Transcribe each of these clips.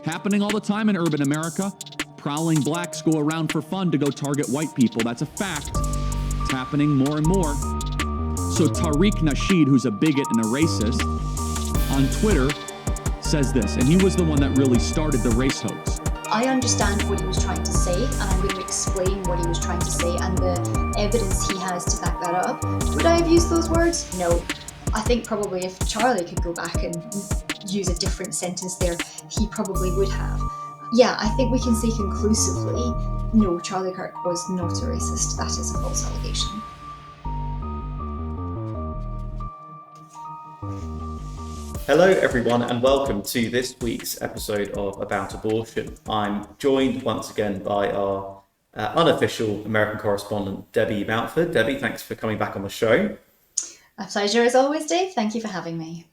Happening all the time in urban America. Prowling blacks go around for fun to go target white people. That's a fact. It's happening more and more. So Tariq Nasheed, who's a bigot and a racist, on Twitter says this, and he was the one that really started the race hoax. I understand what he was trying to say, and I'm going to explain what he was trying to say and the evidence he has to back that up. Would I have used those words? No. I think probably if Charlie could go back and use a different sentence there, he probably would have. Yeah, I think we can say conclusively, no, Charlie Kirk was not a racist. That is a false allegation. Hello everyone and welcome to this week's episode of About Abortion. I'm joined once again by our unofficial American correspondent, Debbie Mountford. Debbie, thanks for coming back on the show. A pleasure as always, Dave. Thank you for having me.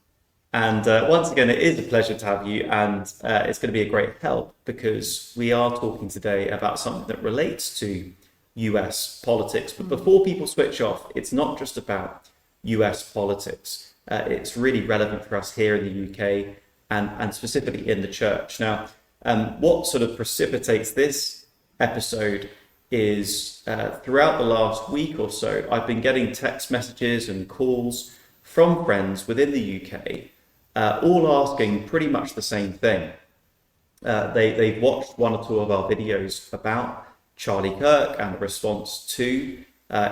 And once again, it is a pleasure to have you, and it's going to be a great help because we are talking today about something that relates to US politics. But before people switch off, it's not just about US politics. It's really relevant for us here in the UK and specifically in the church. Now, what sort of precipitates this episode is throughout the last week or so, I've been getting text messages and calls from friends within the UK, all asking pretty much the same thing. They've watched one or two of our videos about Charlie Kirk and the response to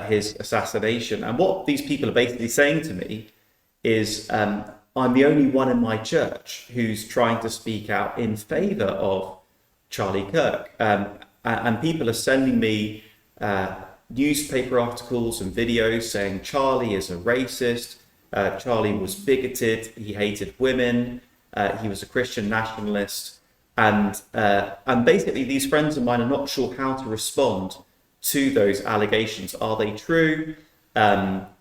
his assassination. And what these people are basically saying to me is I'm the only one in my church who's trying to speak out in favour of Charlie Kirk. And people are sending me newspaper articles and videos saying Charlie is a racist, Charlie was bigoted, he hated women, he was a Christian nationalist. And basically these friends of mine are not sure how to respond to those allegations. Are they true?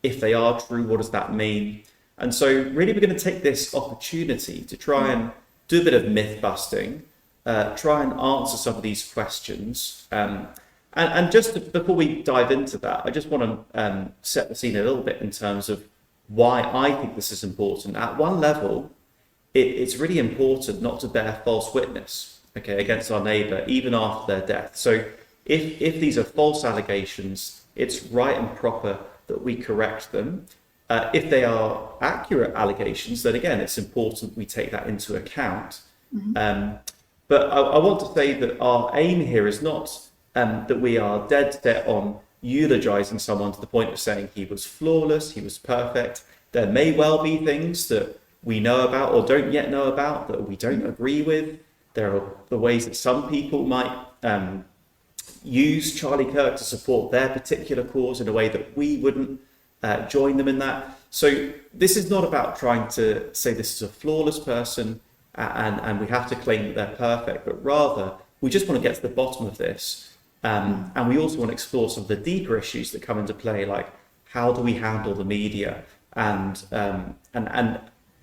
If they are true, what does that mean? And so really we're going to take this opportunity to try and do a bit of myth busting, try and answer some of these questions. And just before we dive into that, I just want to set the scene a little bit in terms of why I think this is important. At one level, it's really important not to bear false witness, against our neighbour, even after their death. So if these are false allegations, it's right and proper that we correct them. If they are accurate allegations, then again, it's important we take that into account. Mm-hmm. But I want to say that our aim here is not that we are dead set on eulogizing someone to the point of saying he was flawless, he was perfect. There may well be things that we know about or don't yet know about that we don't agree with. There are the ways that some people might use Charlie Kirk to support their particular cause in a way that we wouldn't join them in that. So this is not about trying to say this is a flawless person and we have to claim that they're perfect, but rather we just want to get to the bottom of this. And we also want to explore some of the deeper issues that come into play, like how do we handle the media and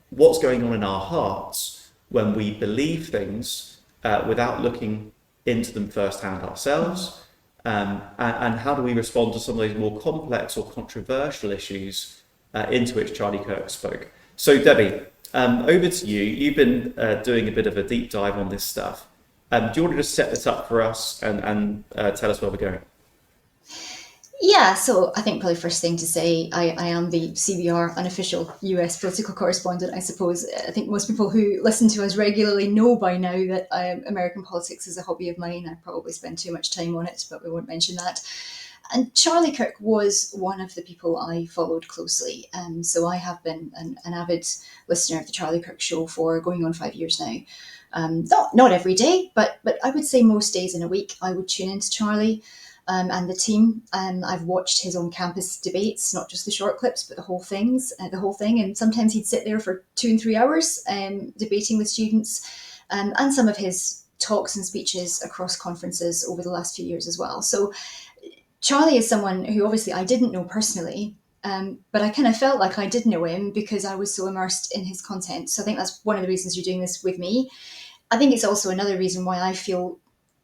what's going on in our hearts when we believe things without looking into them firsthand ourselves. And how do we respond to some of those more complex or controversial issues into which Charlie Kirk spoke? So Debbie, over to you. You've been doing a bit of a deep dive on this stuff. Do you want to just set this up for us and tell us where we're going? Yeah, so I think probably first thing to say, I am the CBR unofficial US political correspondent, I suppose. I think most people who listen to us regularly know by now that American politics is a hobby of mine. I probably spend too much time on it, but we won't mention that. And Charlie Kirk was one of the people I followed closely. So I have been an avid listener of the Charlie Kirk Show for going on 5 years now. Not every day, but I would say most days in a week I would tune into Charlie. And the team. I've watched his on-campus debates, not just the short clips, but the whole thing. And sometimes he'd sit there for 2 and 3 hours debating with students, and some of his talks and speeches across conferences over the last few years as well. So Charlie is someone who obviously I didn't know personally, but I kind of felt like I did know him because I was so immersed in his content. So I think that's one of the reasons you're doing this with me. I think it's also another reason why I feel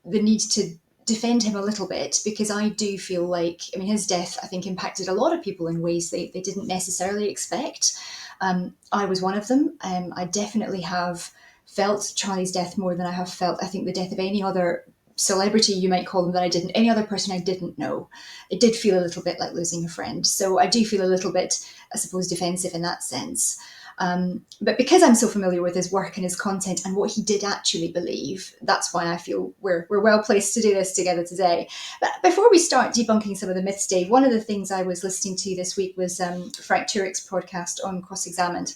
the need to defend him a little bit, because I do feel like, his death, I think, impacted a lot of people in ways they didn't necessarily expect. I was one of them. I definitely have felt Charlie's death more than I have felt, I think, the death of any other celebrity, you might call them, that I didn't, any other person I didn't know. It did feel a little bit like losing a friend. So I do feel a little bit, I suppose, defensive in that sense. But because I'm so familiar with his work and his content and what he did actually believe, that's why I feel we're well placed to do this together today. But before we start debunking some of the myths, Dave, one of the things I was listening to this week was Frank Turek's podcast on Cross-Examined.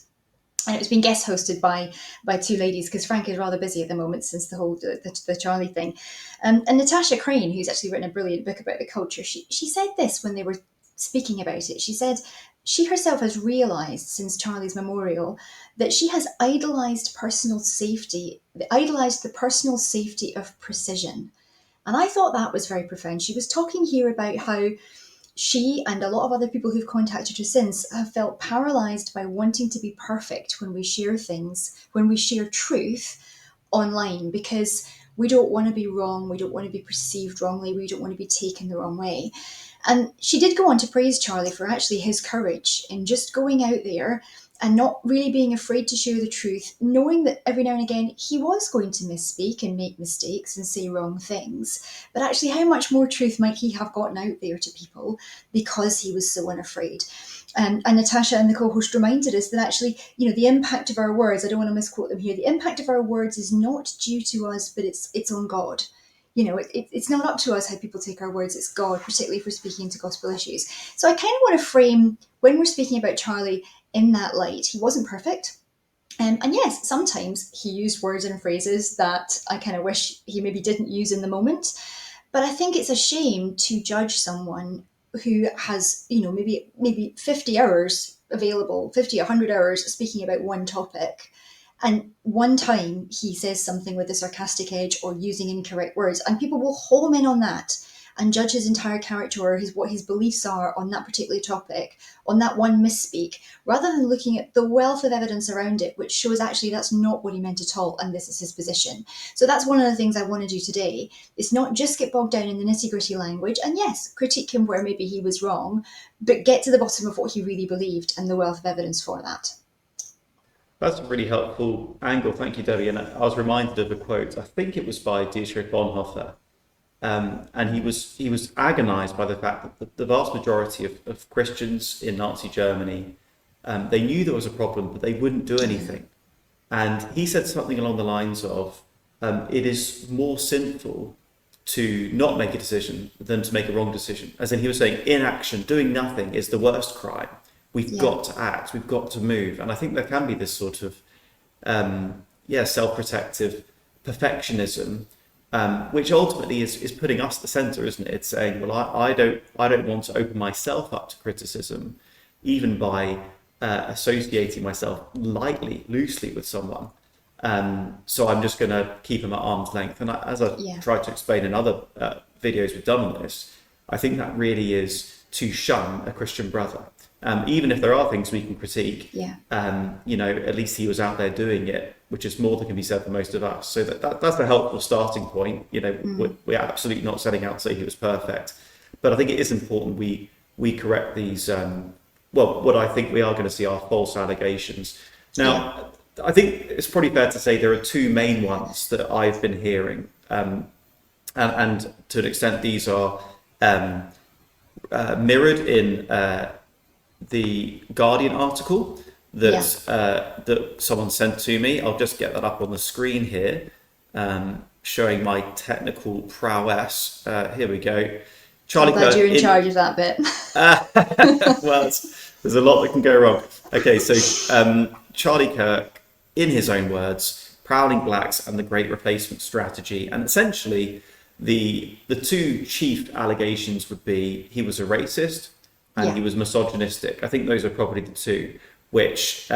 And it was being guest hosted by two ladies, because Frank is rather busy at the moment since the whole the Charlie thing. And Natasha Crane, who's actually written a brilliant book about the culture, she said this when they were speaking about it. She said she herself has realised since Charlie's memorial that she has idolised the personal safety of precision. And I thought that was very profound. She was talking here about how she and a lot of other people who've contacted her since have felt paralysed by wanting to be perfect when we share things, when we share truth online, because we don't want to be wrong, we don't want to be perceived wrongly, we don't want to be taken the wrong way. And she did go on to praise Charlie for actually his courage in just going out there and not really being afraid to share the truth, knowing that every now and again he was going to misspeak and make mistakes and say wrong things. But actually, how much more truth might he have gotten out there to people because he was so unafraid? And Natasha and the co-host reminded us that actually, the impact of our words, I don't want to misquote them here, the impact of our words is not due to us, but it's on God. It's not up to us how people take our words, it's God, particularly if we're speaking to gospel issues. So I kind of want to frame, when we're speaking about Charlie in that light, he wasn't perfect. And yes, sometimes he used words and phrases that I kind of wish he maybe didn't use in the moment. But I think it's a shame to judge someone who has, maybe 50 hours available, 50, 100 hours speaking about one topic. And one time he says something with a sarcastic edge or using incorrect words, and people will home in on that and judge his entire character or what his beliefs are on that particular topic, on that one misspeak, rather than looking at the wealth of evidence around it, which shows actually that's not what he meant at all, and this is his position. So that's one of the things I want to do today, is not just get bogged down in the nitty-gritty language, and yes, critique him where maybe he was wrong, but get to the bottom of what he really believed and the wealth of evidence for that. That's a really helpful angle. Thank you, Debbie. And I was reminded of a quote, I think it was by Dietrich Bonhoeffer. And he was agonized by the fact that the vast majority of Christians in Nazi Germany, they knew there was a problem, but they wouldn't do anything. And he said something along the lines of, it is more sinful to not make a decision than to make a wrong decision. As in, he was saying, inaction, doing nothing is the worst crime. We've got to act, we've got to move. And I think there can be this sort of, self-protective perfectionism, which ultimately is putting us at the centre, isn't it? It's saying, well, I don't want to open myself up to criticism, even by associating myself loosely with someone. So I'm just going to keep them at arm's length. And as I tried to explain in other videos we've done on this, I think that really is to shun a Christian brother. Even if there are things we can critique, at least he was out there doing it, which is more than can be said for most of us. So that's a helpful starting point. We're absolutely not setting out to say he was perfect, but I think it is important we correct these, what I think we are going to see are false allegations. Now, I think it's probably fair to say there are two main ones that I've been hearing, and to an extent these are mirrored in the Guardian article that someone sent to me. I'll just get that up on the screen here, showing my technical prowess. Here we go. Charlie I'm glad Kirk you're in charge of that bit. Well, there's a lot that can go wrong. Okay, so Charlie Kirk, in his own words, prowling blacks and the Great Replacement strategy, and essentially the two chief allegations would be he was a racist and he was misogynistic. I think those are probably the two which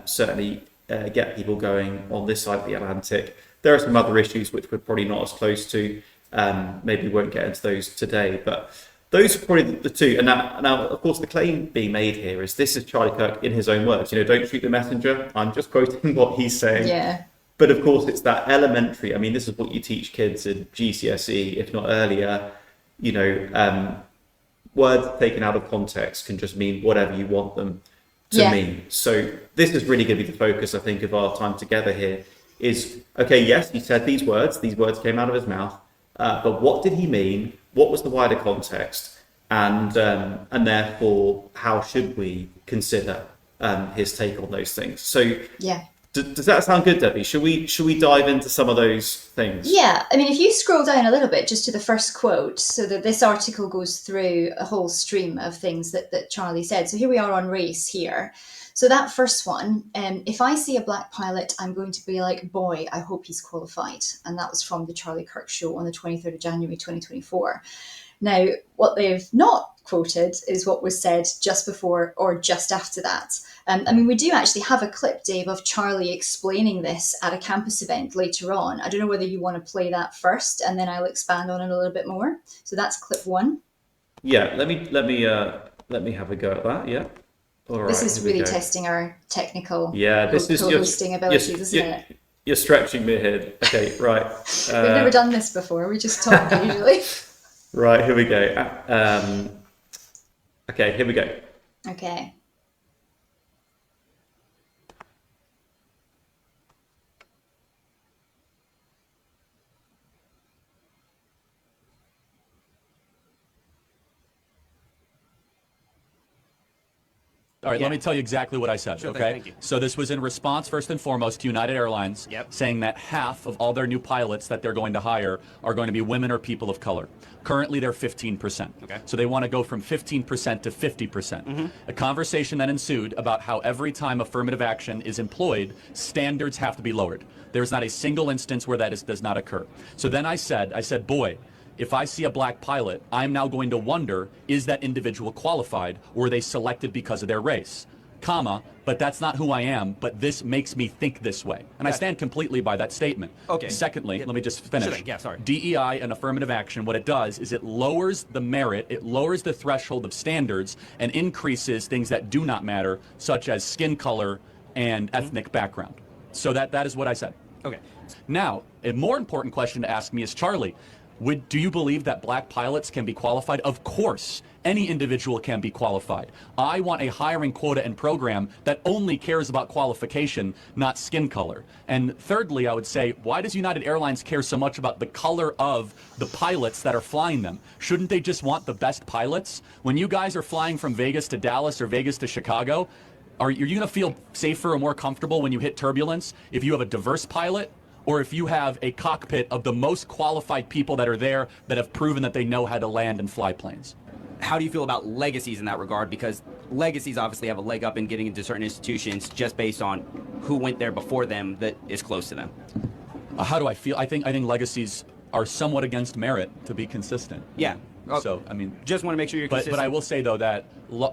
certainly get people going on this side of the Atlantic. There are some other issues which we're probably not as close to. Maybe we won't get into those today, but those are probably the two. And now, of course, the claim being made here is this is Charlie Kirk in his own words. Don't shoot the messenger. I'm just quoting what he's saying. Yeah. But of course, it's that elementary. I mean, this is what you teach kids in GCSE, if not earlier. Words taken out of context can just mean whatever you want them to mean. So this is really going to be the focus, I think, of our time together here. is, okay, yes, he said these words came out of his mouth, but what did he mean? What was the wider context? And therefore, how should we consider his take on those things? So Yeah. does that sound good, Debbie? Should we dive into some of those things? Yeah, I mean, if you scroll down a little bit just to the first quote, so that this article goes through a whole stream of things that Charlie said. So here we are on race here. So that first one, if I see a black pilot, I'm going to be like, boy, I hope he's qualified. And that was from the Charlie Kirk Show on the 23rd of January, 2024. Now, what they've not quoted is what was said just before or just after that. I mean, we do actually have a clip, Dave, of Charlie explaining this at a campus event later on. I don't know whether you want to play that first, and then I'll expand on it a little bit more. So that's clip one. Yeah, let me have a go at that. Yeah. All right. This is really testing our technical co-hosting abilities, isn't it? You're stretching me here. Okay, right. We've never done this before. We just talk usually. Right, here we go. Okay, here we go. Okay. All right, let me tell you exactly what I said, Sure, okay? thank you. So this was in response, first and foremost, to United Airlines saying that half of all their new pilots that they're going to hire are going to be women or people of color. Currently, they're 15%. Okay. So they want to go from 15% to 50%. A conversation then ensued about how every time affirmative action is employed, standards have to be lowered. There's not a single instance where that does not occur. So then I said, boy, if I see a black pilot, I'm now going to wonder, is that individual qualified, or were they selected because of their race? Comma, but that's not who I am, but this makes me think this way. And I stand completely by that statement. Okay. Secondly, let me just finish. Sure, yeah, sorry. DEI and affirmative action, what it does is it lowers the merit, it lowers the threshold of standards, and increases things that do not matter, such as skin color and ethnic background. So that is what I said. Okay. Now, a more important question to ask me is, Charlie, do you believe that black pilots can be qualified? Of course, any individual can be qualified. I want a hiring quota and program that only cares about qualification, not skin color. And thirdly, I would say, why does United Airlines care so much about the color of the pilots that are flying them? Shouldn't they just want the best pilots? When you guys are flying from Vegas to Dallas or Vegas to Chicago, are you going to feel safer or more comfortable when you hit turbulence if you have a diverse pilot, or if you have a cockpit of the most qualified people that are there that have proven that they know how to land and fly planes? How do you feel about legacies in that regard? Because legacies obviously have a leg up in getting into certain institutions just based on who went there before them that is close to them. How do I feel? I think legacies are somewhat against merit, to be consistent. Yeah. So, I mean, just want to make sure you're consistent. But I will say, though, that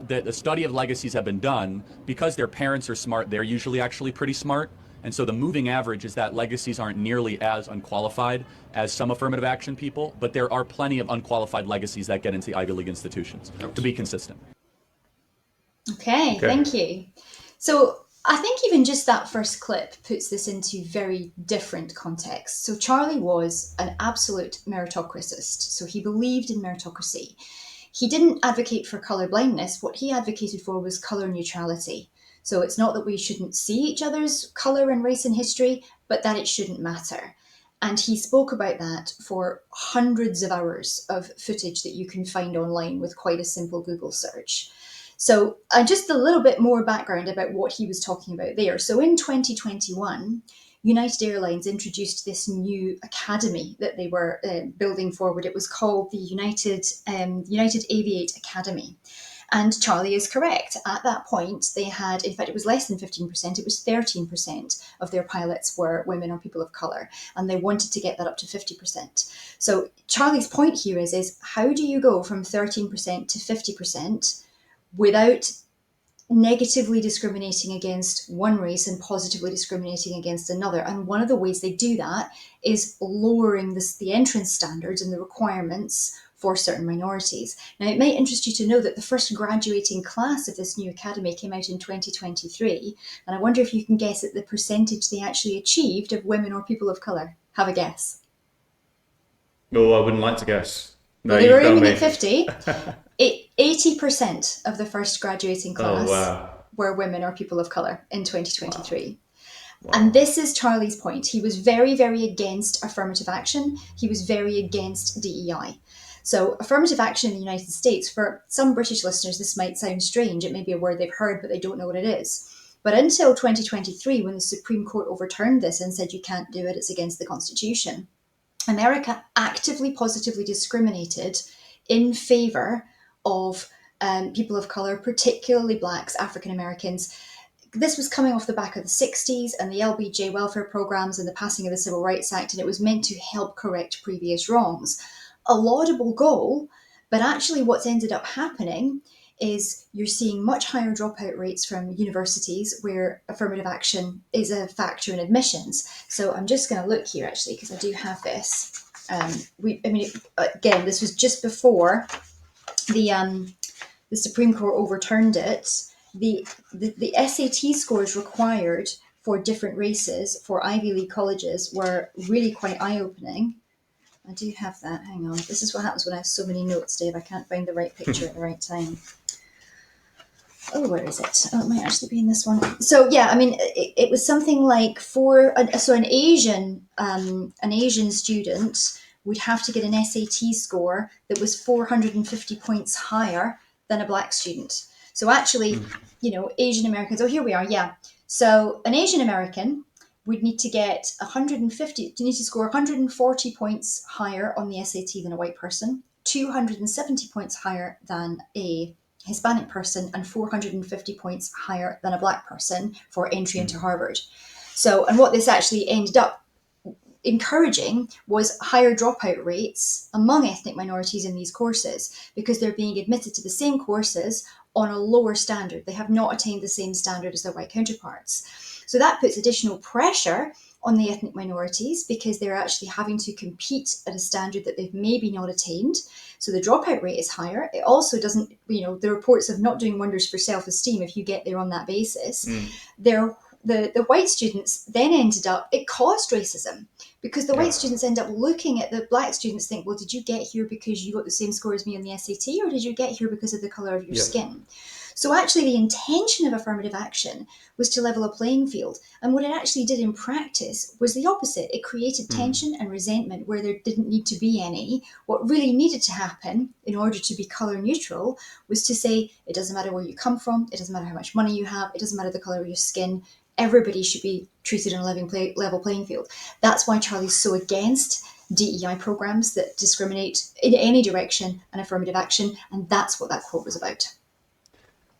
the study of legacies have been done because their parents are smart. They're usually actually pretty smart. And so the moving average is that legacies aren't nearly as unqualified as some affirmative action people, but there are plenty of unqualified legacies that get into the Ivy League institutions, to be consistent. Okay, thank you. So I think even just that first clip puts this into very different context. So Charlie was an absolute meritocraticist. So he believed in meritocracy. He didn't advocate for colour blindness. What he advocated for was colour neutrality. So it's not that we shouldn't see each other's colour and race and history, but that it shouldn't matter. And he spoke about that for hundreds of hours of footage that you can find online with quite a simple Google search. So just a little bit more background about what he was talking about there. So in 2021, United Airlines introduced this new academy that they were building forward. It was called the United Aviate Academy. And Charlie is correct. At that point, they had, in fact, it was less than 15%, it was 13% of their pilots were women or people of colour, and they wanted to get that up to 50%. So Charlie's point here is how do you go from 13% to 50% without negatively discriminating against one race and positively discriminating against another? And one of the ways they do that is lowering the entrance standards and the requirements for certain minorities. Now, it may interest you to know that the first graduating class of this new academy came out in 2023, and I wonder if you can guess at the percentage they actually achieved of women or people of colour. Have a guess. Oh, I wouldn't like to guess. No, Well, they were aiming at 50. 80% of the first graduating class were women or people of colour in 2023. And this is Charlie's point. He was very, very against affirmative action. He was very against DEI. So affirmative action in the United States, for some British listeners, this might sound strange. It may be a word they've heard, but they don't know what it is. But until 2023, when the Supreme Court overturned this and said you can't do it, it's against the Constitution, America actively, positively discriminated in favour of people of colour, particularly blacks, African Americans. This was coming off the back of the 60s and the LBJ welfare programs and the passing of the Civil Rights Act, and it was meant to help correct previous wrongs. A laudable goal, but actually what's ended up happening is you're seeing much higher dropout rates from universities where affirmative action is a factor in admissions. So I'm just going to look here actually, because I do have this. Again, this was just before the Supreme Court overturned it. The SAT scores required for different races for Ivy League colleges were really quite eye-opening. I do have that. Hang on. This is what happens when I have so many notes, Dave. I can't find the right picture at the right time. Oh, where is it? Oh, it might actually be in this one. So yeah, I mean, it was something like an Asian student would have to get an SAT score that was 450 points higher than a black student. So actually, Asian Americans. Oh, here we are. Yeah. So an Asian American would need to get score 140 points higher on the SAT than a white person, 270 points higher than a Hispanic person, and 450 points higher than a black person for entry into Harvard. So, and what this actually ended up encouraging was higher dropout rates among ethnic minorities in these courses, because they're being admitted to the same courses on a lower standard. They have not attained the same standard as their white counterparts. So that puts additional pressure on the ethnic minorities because they're actually having to compete at a standard that they've maybe not attained. So the dropout rate is higher. It also doesn't, the reports of not doing wonders for self-esteem if you get there on that basis. The white students then ended up, it caused racism because the white students end up looking at the black students, think, well, did you get here because you got the same score as me on the SAT, or did you get here because of the colour of your skin? So actually the intention of affirmative action was to level a playing field. And what it actually did in practice was the opposite. It created tension and resentment where there didn't need to be any. What really needed to happen in order to be colour neutral was to say, it doesn't matter where you come from, it doesn't matter how much money you have, it doesn't matter the colour of your skin, everybody should be treated on a level playing field. That's why Charlie's so against DEI programs that discriminate in any direction and affirmative action. And that's what that quote was about.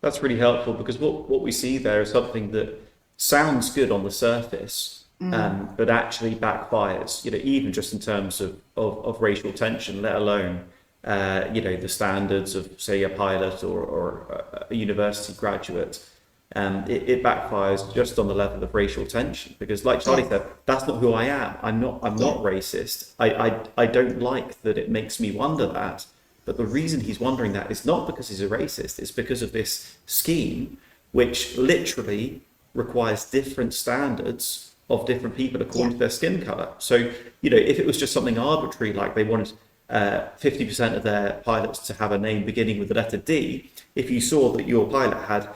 That's really helpful, because what we see there is something that sounds good on the surface, but actually backfires, even just in terms of racial tension, let alone, the standards of, say, a pilot or a university graduate. It backfires just on the level of racial tension, because like Charlie said, that's not who I am. I'm not racist. I don't like that it makes me wonder that. But the reason he's wondering that is not because he's a racist, it's because of this scheme, which literally requires different standards of different people according to their skin colour. So, if it was just something arbitrary, like they wanted 50% of their pilots to have a name beginning with the letter D, if you saw that your pilot had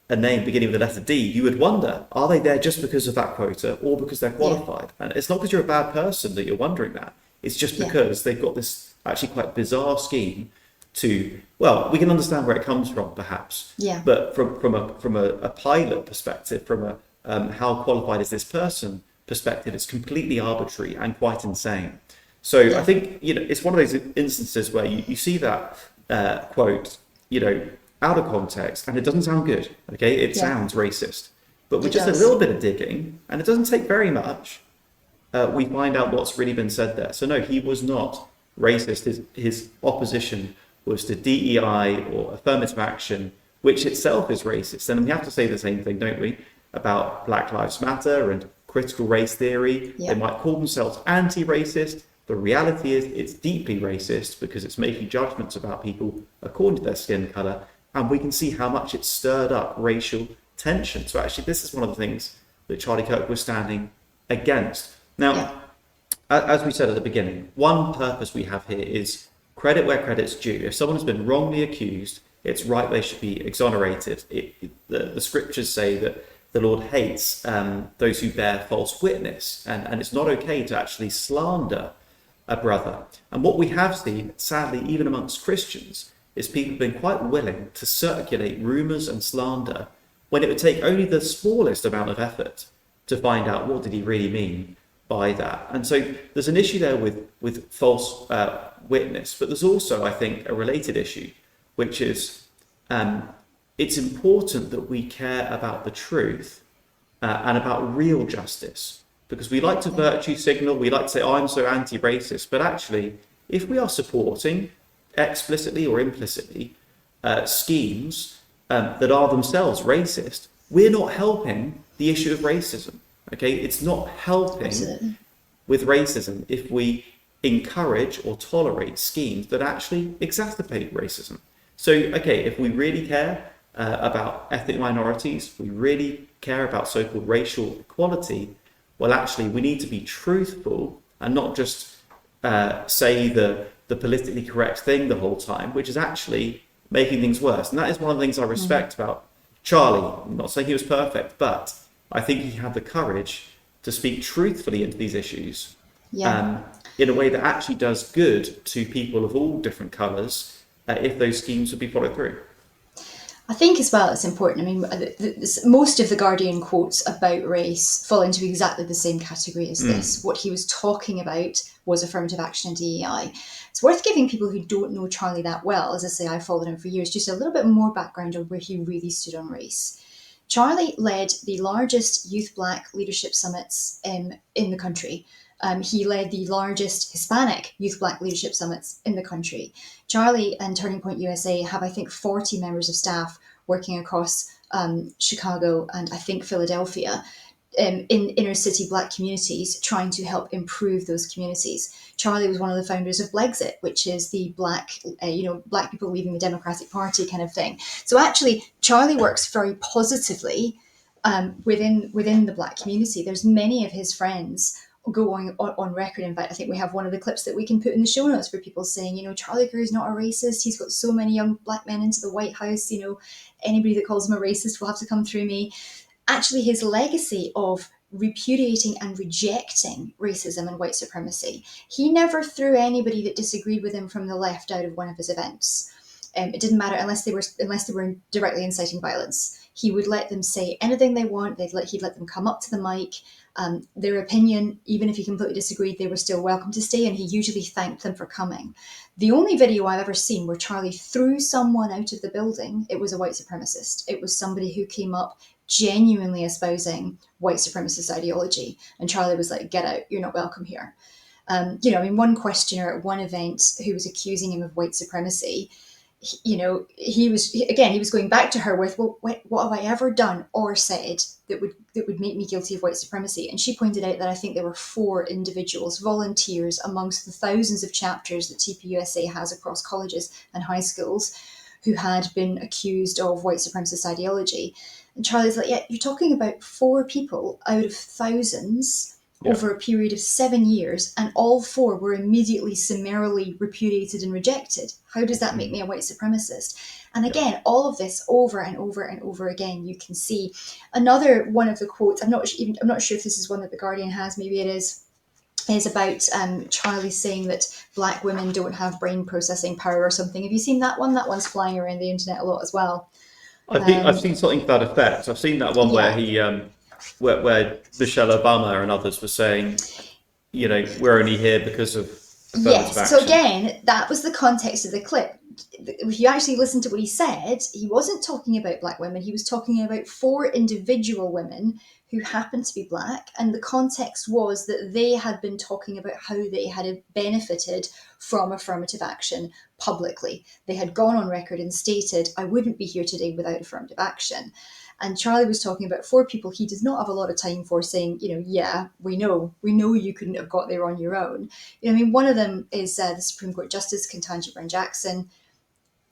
a name beginning with the letter D, you would wonder, are they there just because of that quota or because they're qualified? And it's not because you're a bad person that you're wondering that. It's just because they've got this actually quite bizarre scheme to, well, we can understand where it comes from, perhaps. But from a pilot perspective, from a how qualified is this person perspective, it's completely arbitrary and quite insane. So I think, it's one of those instances where you see that quote, out of context, and it doesn't sound good, okay? It sounds racist. But with just a little bit of digging, and it doesn't take very much, we find out what's really been said there. So no, he was not racist. His opposition was to DEI or affirmative action, which itself is racist. And we have to say the same thing, don't we, about Black Lives Matter and critical race theory. They might call themselves anti-racist. The reality is it's deeply racist because it's making judgments about people according to their skin colour. And we can see how much it stirred up racial tension. So actually, this is one of the things that Charlie Kirk was standing against. Now, as we said at the beginning, one purpose we have here is credit where credit's due. If someone has been wrongly accused, it's right they should be exonerated. The scriptures say that the Lord hates those who bear false witness, and it's not okay to actually slander a brother. And what we have seen, sadly, even amongst Christians, is people have been quite willing to circulate rumours and slander when it would take only the smallest amount of effort to find out what did he really mean by that. And so there's an issue there with false witness, but there's also, I think, a related issue, which is it's important that we care about the truth and about real justice, because we like to virtue signal, we like to say, oh, I'm so anti-racist, but actually, if we are supporting explicitly or implicitly schemes that are themselves racist, we're not helping the issue of racism. Okay, it's not helping Absolutely. with racism if we encourage or tolerate schemes that actually exacerbate racism. So, okay, if we really care about ethnic minorities, we really care about so-called racial equality, well, actually, we need to be truthful and not just say the politically correct thing the whole time, which is actually making things worse. And that is one of the things I respect about Charlie. I'm not saying he was perfect, but I think he had the courage to speak truthfully into these issues in a way that actually does good to people of all different colours if those schemes would be followed through. I think as well it's important. I mean, most of the Guardian quotes about race fall into exactly the same category as this. What he was talking about was affirmative action and DEI. It's worth giving people who don't know Charlie that well, as I say, I've followed him for years, just a little bit more background on where he really stood on race. Charlie led the largest youth Black leadership summits in the country. He led the largest Hispanic youth Black leadership summits in the country. Charlie and Turning Point USA have, I think, 40 members of staff working across Chicago and I think Philadelphia in inner city Black communities, trying to help improve those communities. Charlie was one of the founders of Blexit, which is the Black people leaving the Democratic Party kind of thing. So actually, Charlie works very positively within the Black community. There's many of his friends going on record. In fact, I think we have one of the clips that we can put in the show notes for people saying, Charlie Kirk is not a racist. He's got so many young Black men into the White House. Anybody that calls him a racist will have to come through me. Actually, his legacy of repudiating and rejecting racism and white supremacy, he never threw anybody that disagreed with him from the left out of one of his events. It didn't matter unless they were directly inciting violence. He would let them say anything they want. He'd let them come up to the mic. Their opinion, even if he completely disagreed, they were still welcome to stay, and he usually thanked them for coming. The only video I've ever seen where Charlie threw someone out of the building, it was a white supremacist. It was somebody who came up genuinely espousing white supremacist ideology, and Charlie was like, "Get out, you're not welcome here." One questioner at one event who was accusing him of white supremacy, he was going back to her with, well, what have I ever done or said that would make me guilty of white supremacy? And she pointed out that I think there were 4 individuals, volunteers, amongst the thousands of chapters that TPUSA has across colleges and high schools, who had been accused of white supremacist ideology. And Charlie's like, yeah, you're talking about 4 people out of thousands over a period of 7 years, and all 4 were immediately summarily repudiated and rejected. How does that make me a white supremacist? And again, all of this over and over and over again, you can see. Another one of the quotes, I'm not sure if this is one that the Guardian has, maybe it is about Charlie saying that Black women don't have brain processing power or something. Have you seen that one? That one's flying around the internet a lot as well. I've seen something to that effect. I've seen that one where he, where Michelle Obama and others were saying, we're only here because of affirmative action. So again, that was the context of the clip. If you actually listen to what he said, he wasn't talking about Black women. He was talking about 4 individual women who happened to be Black. And the context was that they had been talking about how they had benefited from affirmative action publicly. They had gone on record and stated, I wouldn't be here today without affirmative action. And Charlie was talking about 4 people he does not have a lot of time for, saying, we know you couldn't have got there on your own. One of them is the Supreme Court Justice, Ketanji Brown Jackson,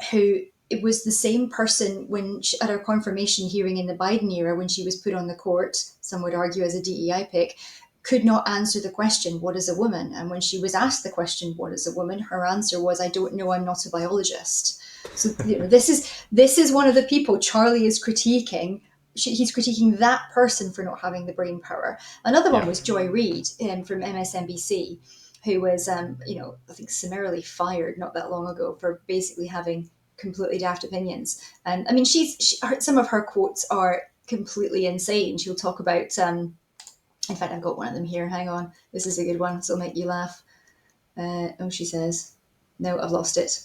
who it was the same person when at her confirmation hearing in the Biden era, when she was put on the court, some would argue as a DEI pick, could not answer the question, what is a woman? And when she was asked the question, what is a woman? Her answer was, I don't know, I'm not a biologist. So this is one of the people Charlie is critiquing he's critiquing that person for not having the brain power. Another one Yeah. was Joy Reid from MSNBC, who was, I think summarily fired not that long ago for basically having completely daft opinions. And I mean, some of her quotes are completely insane. She'll talk about, in fact, I've got one of them here. Hang on, this is a good one. So it'll make you laugh. She says, no, I've lost it.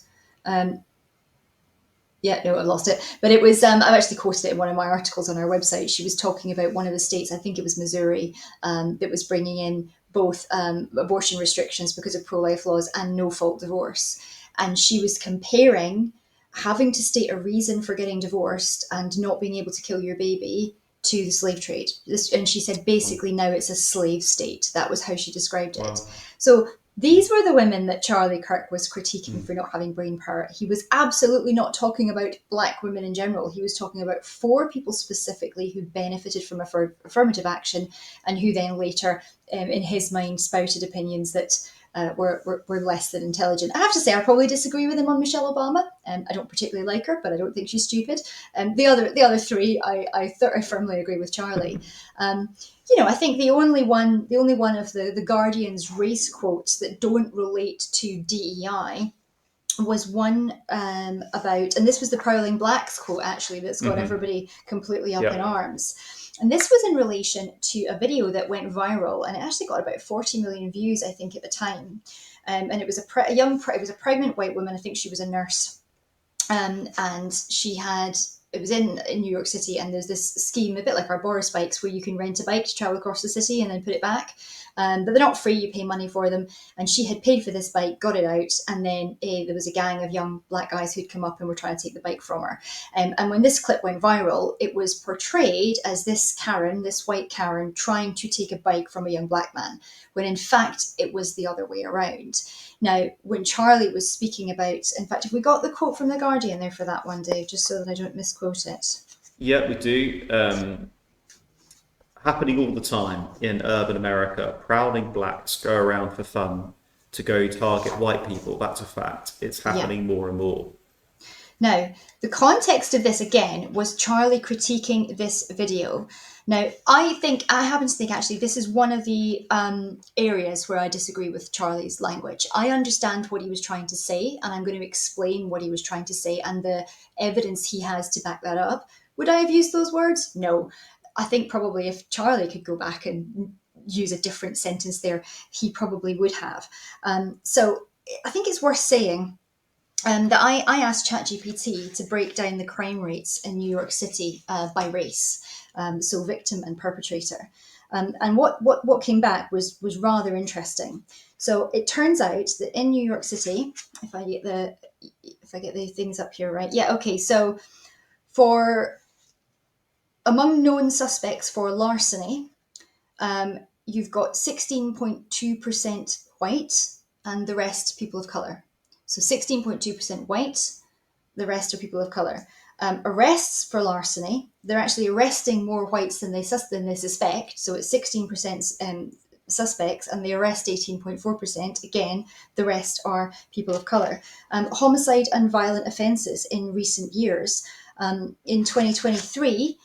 Yeah, no, I've lost it. But it was, I've actually quoted it in one of my articles on our website. She was talking about one of the states, I think it was Missouri, that was bringing in both abortion restrictions because of pro-life laws and no-fault divorce. And she was comparing having to state a reason for getting divorced and not being able to kill your baby to the slave trade. And she said, basically, now it's a slave state. That was how she described it. Wow. So these were the women that Charlie Kirk was critiquing for not having brain power. He was absolutely not talking about black women in general. He was talking about 4 people specifically who benefited from affirmative action and who then later, in his mind, spouted opinions that were less than intelligent. I have to say, I probably disagree with him on Michelle Obama. I don't particularly like her, but I don't think she's stupid. The other 3, I firmly agree with Charlie. I think the only one of the Guardian's race quotes that don't relate to DEI was one about, and this was the Prowling Blacks quote actually that's got everybody completely up in arms. And this was in relation to a video that went viral, and it actually got about 40 million views, I think, at the time. And it was it was a pregnant white woman. I think she was a nurse, and it was in New York City, and there's this scheme, a bit like our Boris bikes, where you can rent a bike to travel across the city and then put it back. But they're not free, you pay money for them. And she had paid for this bike, got it out, and then there was a gang of young black guys who'd come up and were trying to take the bike from her. And when this clip went viral, it was portrayed as this white Karen, trying to take a bike from a young black man, when in fact it was the other way around. Now, when Charlie was speaking about, in fact, have we got the quote from The Guardian there for that one, Dave, just so that I don't misquote it? Yeah, we do. Happening all the time in urban America. Prowling blacks go around for fun to go target white people. That's a fact. It's happening more and more. Now, the context of this, again, was Charlie critiquing this video. Now, I happen to think, actually, this is one of the areas where I disagree with Charlie's language. I understand what he was trying to say, and I'm going to explain what he was trying to say and the evidence he has to back that up. Would I have used those words? No. I think probably if Charlie could go back and use a different sentence there, he probably would have. So I think it's worth saying that I asked ChatGPT to break down the crime rates in New York City by race, so victim and perpetrator. And what came back was rather interesting. So it turns out that in New York City, if I get the things up here right, yeah, okay. So among known suspects for larceny, you've got 16.2% white and the rest people of colour. So 16.2% white, the rest are people of colour. Arrests for larceny, they're actually arresting more whites than they suspect. So it's 16% suspects, and they arrest 18.4%. Again, the rest are people of colour. Homicide and violent offences in recent years. In 2023,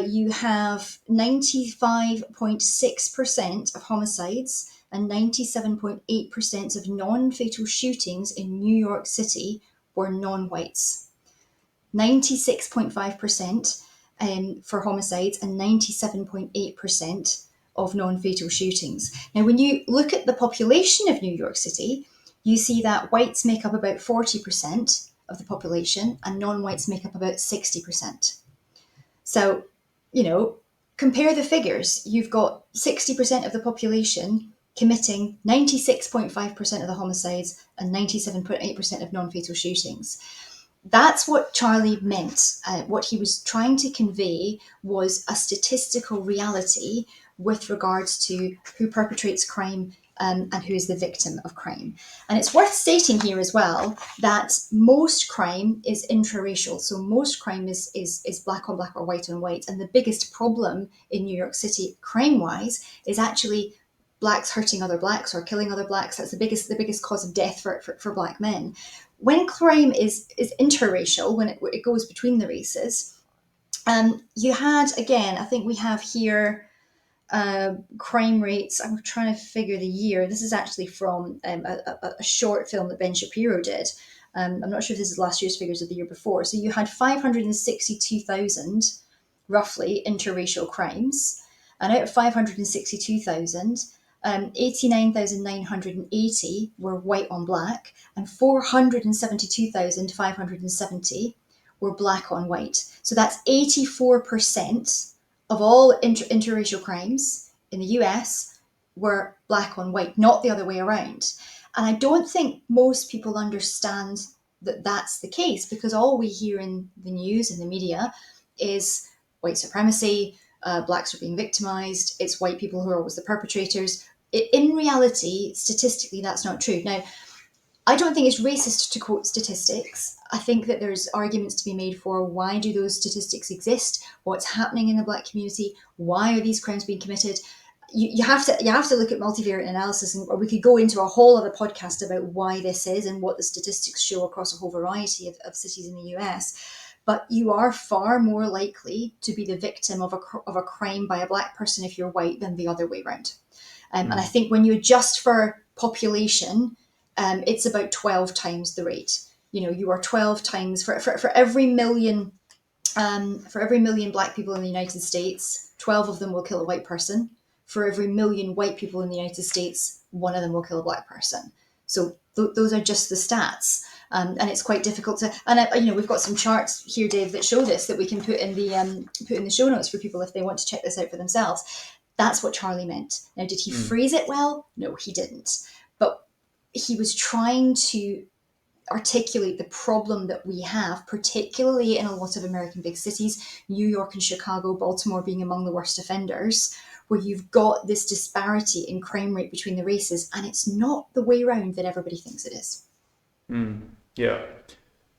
you have 95.6% of homicides and 97.8% of non-fatal shootings in New York City were non-whites. 96.5% for homicides and 97.8% of non-fatal shootings. Now, when you look at the population of New York City, you see that whites make up about 40% of the population and non-whites make up about 60%. So, compare the figures. You've got 60% of the population committing 96.5% of the homicides and 97.8% of non-fatal shootings. That's what Charlie meant. What he was trying to convey was a statistical reality with regards to who perpetrates crime and who is the victim of crime. And it's worth stating here as well that most crime is intraracial. So most crime is black on black or white on white. And the biggest problem in New York City, crime-wise, is actually blacks hurting other blacks or killing other blacks. That's the biggest cause of death for black men. When crime is interracial, when it goes between the races, You had, again, I think we have here crime rates. I'm trying to figure the year. This is actually from a short film that Ben Shapiro did. I'm not sure if this is last year's figures or the year before. So you had 562,000 roughly interracial crimes, and out of 562,000, 89,980 were white on black, and 472,570 were black on white. So that's 84% of all interracial crimes in the US were black on white, not the other way around. And I don't think most people understand that that's the case, because all we hear in the news and the media is white supremacy, blacks are being victimized, it's white people who are always the perpetrators. In reality, statistically, that's not true. Now, I don't think it's racist to quote statistics. I think that there's arguments to be made for why do those statistics exist, what's happening in the black community, why are these crimes being committed. You have to look at multivariate analysis, and or we could go into a whole other podcast about why this is and what the statistics show across a whole variety of cities in the US. But you are far more likely to be the victim of a crime by a black person if you're white than the other way around. And I think when you adjust for population, it's about 12 times the rate. You are 12 times for every million black people in the United States, 12 of them will kill a white person. For every million white people in the United States, one of them will kill a black person. So those are just the stats. And it's quite difficult to, and we've got some charts here, Dave, that show this, that we can put in the show notes for people if they want to check this out for themselves. That's what Charlie meant. Now, did he phrase it well? No, he didn't. But he was trying to articulate the problem that we have, particularly in a lot of American big cities, New York and Chicago, Baltimore being among the worst offenders, where you've got this disparity in crime rate between the races, and it's not the way around that everybody thinks it is. Yeah.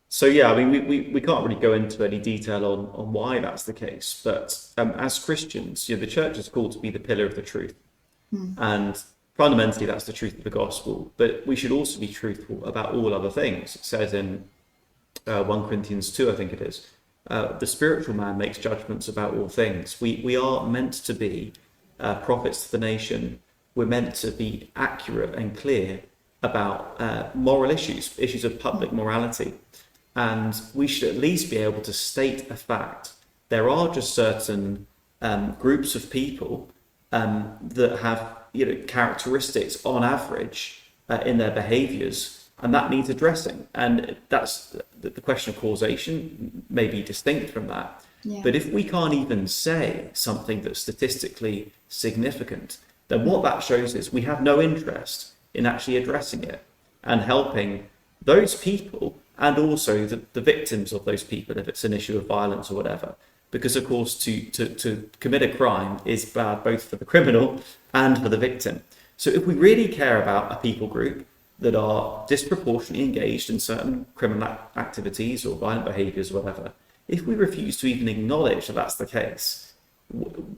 So yeah, I mean, we can't really go into any detail on why that's the case, but as Christians, the church is called to be the pillar of the truth, and fundamentally that's the truth of the gospel. But we should also be truthful about all other things. It says in 1 Corinthians 2, I think it is, the spiritual man makes judgments about all things. We are meant to be prophets to the nation. We're meant to be accurate and clear about moral issues of public morality. And we should at least be able to state a fact. There are just certain groups of people that have characteristics on average in their behaviours, and that needs addressing. And that's the question of causation may be distinct from that. Yeah. But if we can't even say something that's statistically significant, then what that shows is we have no interest in actually addressing it and helping those people, and also the victims of those people, if it's an issue of violence or whatever. Because, of course, to commit a crime is bad both for the criminal and for the victim. So if we really care about a people group that are disproportionately engaged in certain criminal activities or violent behaviours or whatever, if we refuse to even acknowledge that that's the case,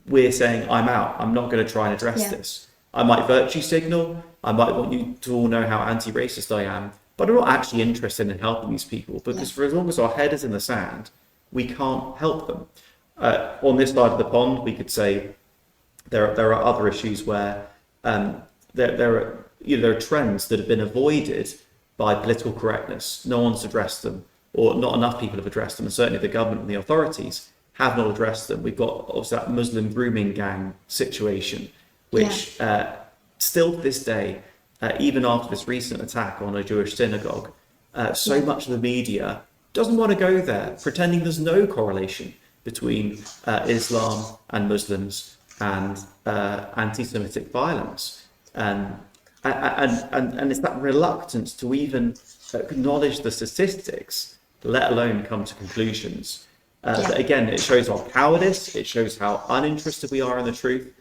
we're saying, I'm out, I'm not going to try and address this. I might virtue signal, I might want you to all know how anti-racist I am, but I'm not actually interested in helping these people, because for as long as our head is in the sand, we can't help them. On this side of the pond, we could say there are other issues where there are trends that have been avoided by political correctness. No one's addressed them, or not enough people have addressed them, and certainly the government and the authorities have not addressed them. We've got obviously that Muslim grooming gang situation, which still to this day, even after this recent attack on a Jewish synagogue, so much of the media doesn't want to go there, pretending there's no correlation between Islam and Muslims and anti-Semitic violence. And it's that reluctance to even acknowledge the statistics, let alone come to conclusions. That again, it shows our cowardice, it shows how uninterested we are in the truth,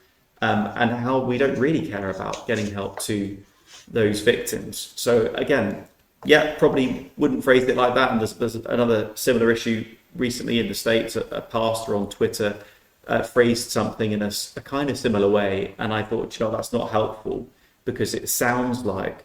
and how we don't really care about getting help to those victims. So again, probably wouldn't phrase it like that. And there's another similar issue recently in the States. A pastor on Twitter phrased something in a kind of similar way, and I thought, that's not helpful, because it sounds like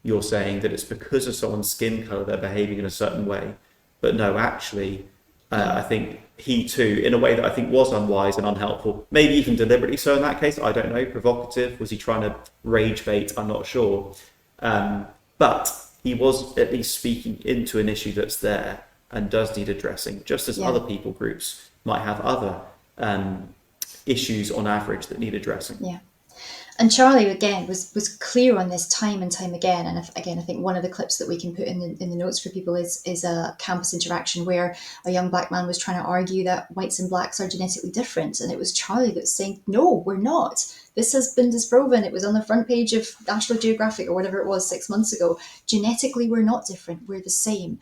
you're saying that it's because of someone's skin color they're behaving in a certain way. But no, actually, I think he too, in a way that I think was unwise and unhelpful, maybe even deliberately so in that case, I don't know, provocative, was he trying to rage bait, I'm not sure. But he was at least speaking into an issue that's there and does need addressing, just as other people groups might have other issues on average that need addressing. Yeah. And Charlie, again, was clear on this time and time again. And again, I think one of the clips that we can put in the notes for people is a campus interaction where a young black man was trying to argue that whites and blacks are genetically different. And it was Charlie that was saying, no, we're not. This has been disproven. It was on the front page of National Geographic or whatever it was 6 months ago. Genetically, we're not different. We're the same.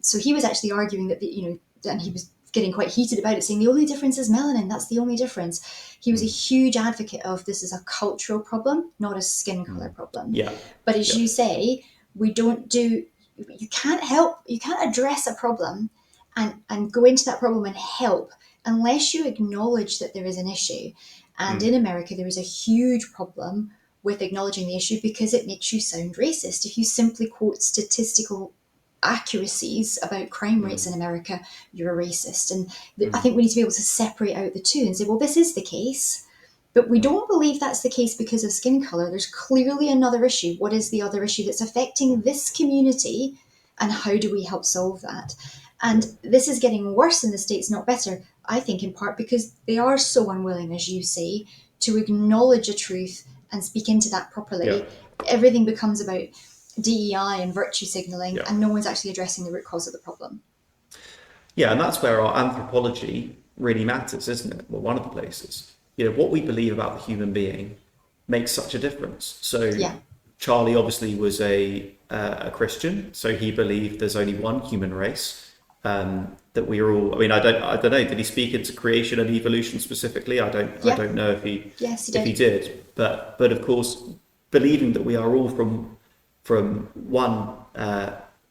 So he was actually arguing that, and he was getting quite heated about it, saying the only difference is melanin. That's the only difference. He was a huge advocate of this is a cultural problem, not a skin color problem. Yeah. But as you say, you can't address a problem and go into that problem and help unless you acknowledge that there is an issue. And in America, there is a huge problem with acknowledging the issue because it makes you sound racist. If you simply quote statistical accuracies about crime rates in America, you're a racist. And I think we need to be able to separate out the two and say, well, this is the case, but we don't believe that's the case because of skin color. There's clearly another issue. What is the other issue that's affecting this community, and how do we help solve that? And this is getting worse in the States, not better, I think, in part because they are so unwilling, as you say, to acknowledge a truth and speak into that properly. Everything becomes about DEI and virtue signaling, and no one's actually addressing the root cause of the problem. Yeah, and that's where our anthropology really matters, isn't it? Well, one of the places. What we believe about the human being makes such a difference. So Charlie obviously was a Christian, so he believed there's only one human race, that we are all. I mean, I don't know. Did he speak into creation and evolution specifically? I don't know if he did. But of course, believing that we are all from one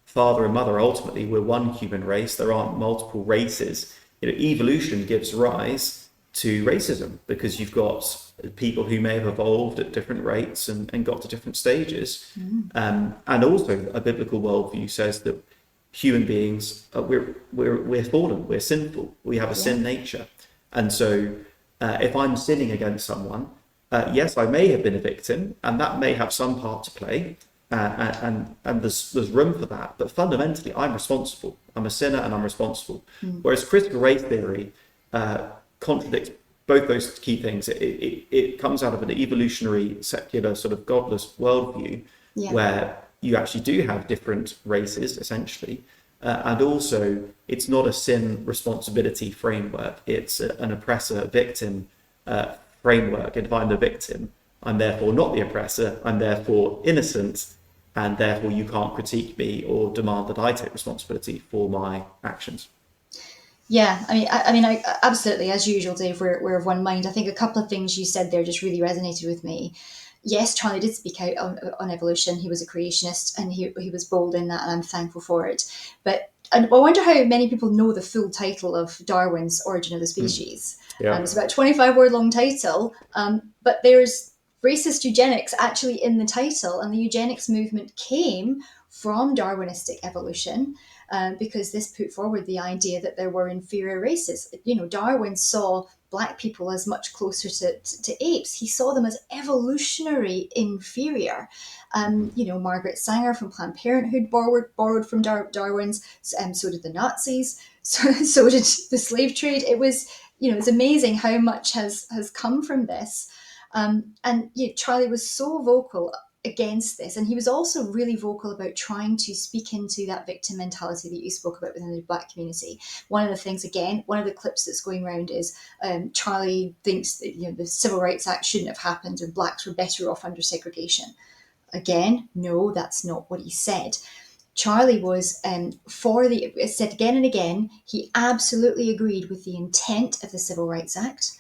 father and mother, ultimately we're one human race. There aren't multiple races. Evolution gives rise to racism because you've got people who may have evolved at different rates and got to different stages. And also a biblical worldview says that human beings, we're fallen, we're sinful, we have a sin nature. And so if I'm sinning against someone, yes, I may have been a victim, and that may have some part to play, and there's room for that. But fundamentally, I'm responsible. I'm a sinner, and I'm responsible. Whereas critical race theory contradicts both those key things. It comes out of an evolutionary, secular, sort of godless worldview, where you actually do have different races, essentially. And also, it's not a sin responsibility framework. It's an oppressor-victim framework. And if I'm the victim, I'm therefore not the oppressor. I'm therefore innocent, and therefore you can't critique me or demand that I take responsibility for my actions. Yeah, I mean, I absolutely, as usual, Dave, we're of one mind. I think a couple of things you said there just really resonated with me. Yes, Charlie did speak out on evolution. He was a creationist, and he was bold in that, and I'm thankful for it. But I wonder how many people know the full title of Darwin's Origin of the Species. It's about a 25-word long title, but there's racist eugenics actually in the title, and the eugenics movement came from Darwinistic evolution. Because this put forward the idea that there were inferior races. Darwin saw Black people as much closer to apes. He saw them as evolutionary inferior. Margaret Sanger from Planned Parenthood borrowed from Darwin's. So did the Nazis. So did the slave trade. It was, it's amazing how much has come from this. Charlie was so vocal against this, and he was also really vocal about trying to speak into that victim mentality that you spoke about within the Black community. One of the things, again, one of the clips that's going around is Charlie thinks that the Civil Rights Act shouldn't have happened and Blacks were better off under segregation. Again, no, that's not what he said. Charlie was said again and again, he absolutely agreed with the intent of the Civil Rights Act,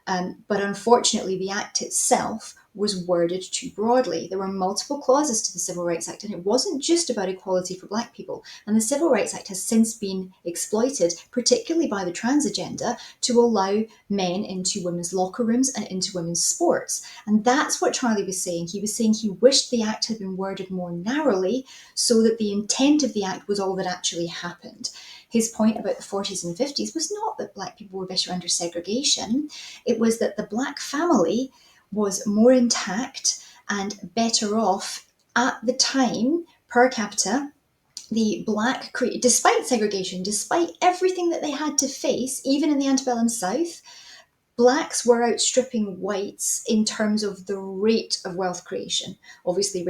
but unfortunately the act itself was worded too broadly. There were multiple clauses to the Civil Rights Act, and it wasn't just about equality for Black people. And the Civil Rights Act has since been exploited, particularly by the trans agenda, to allow men into women's locker rooms and into women's sports. And that's what Charlie was saying. He was saying he wished the act had been worded more narrowly so that the intent of the act was all that actually happened. his point about the 40s and 50s was not that black people were better under segregation. It was that the black family was more intact and better off at the time per capita. The black, despite segregation, despite everything that they had to face, even in the antebellum South, blacks were outstripping whites in terms of the rate of wealth creation. Obviously,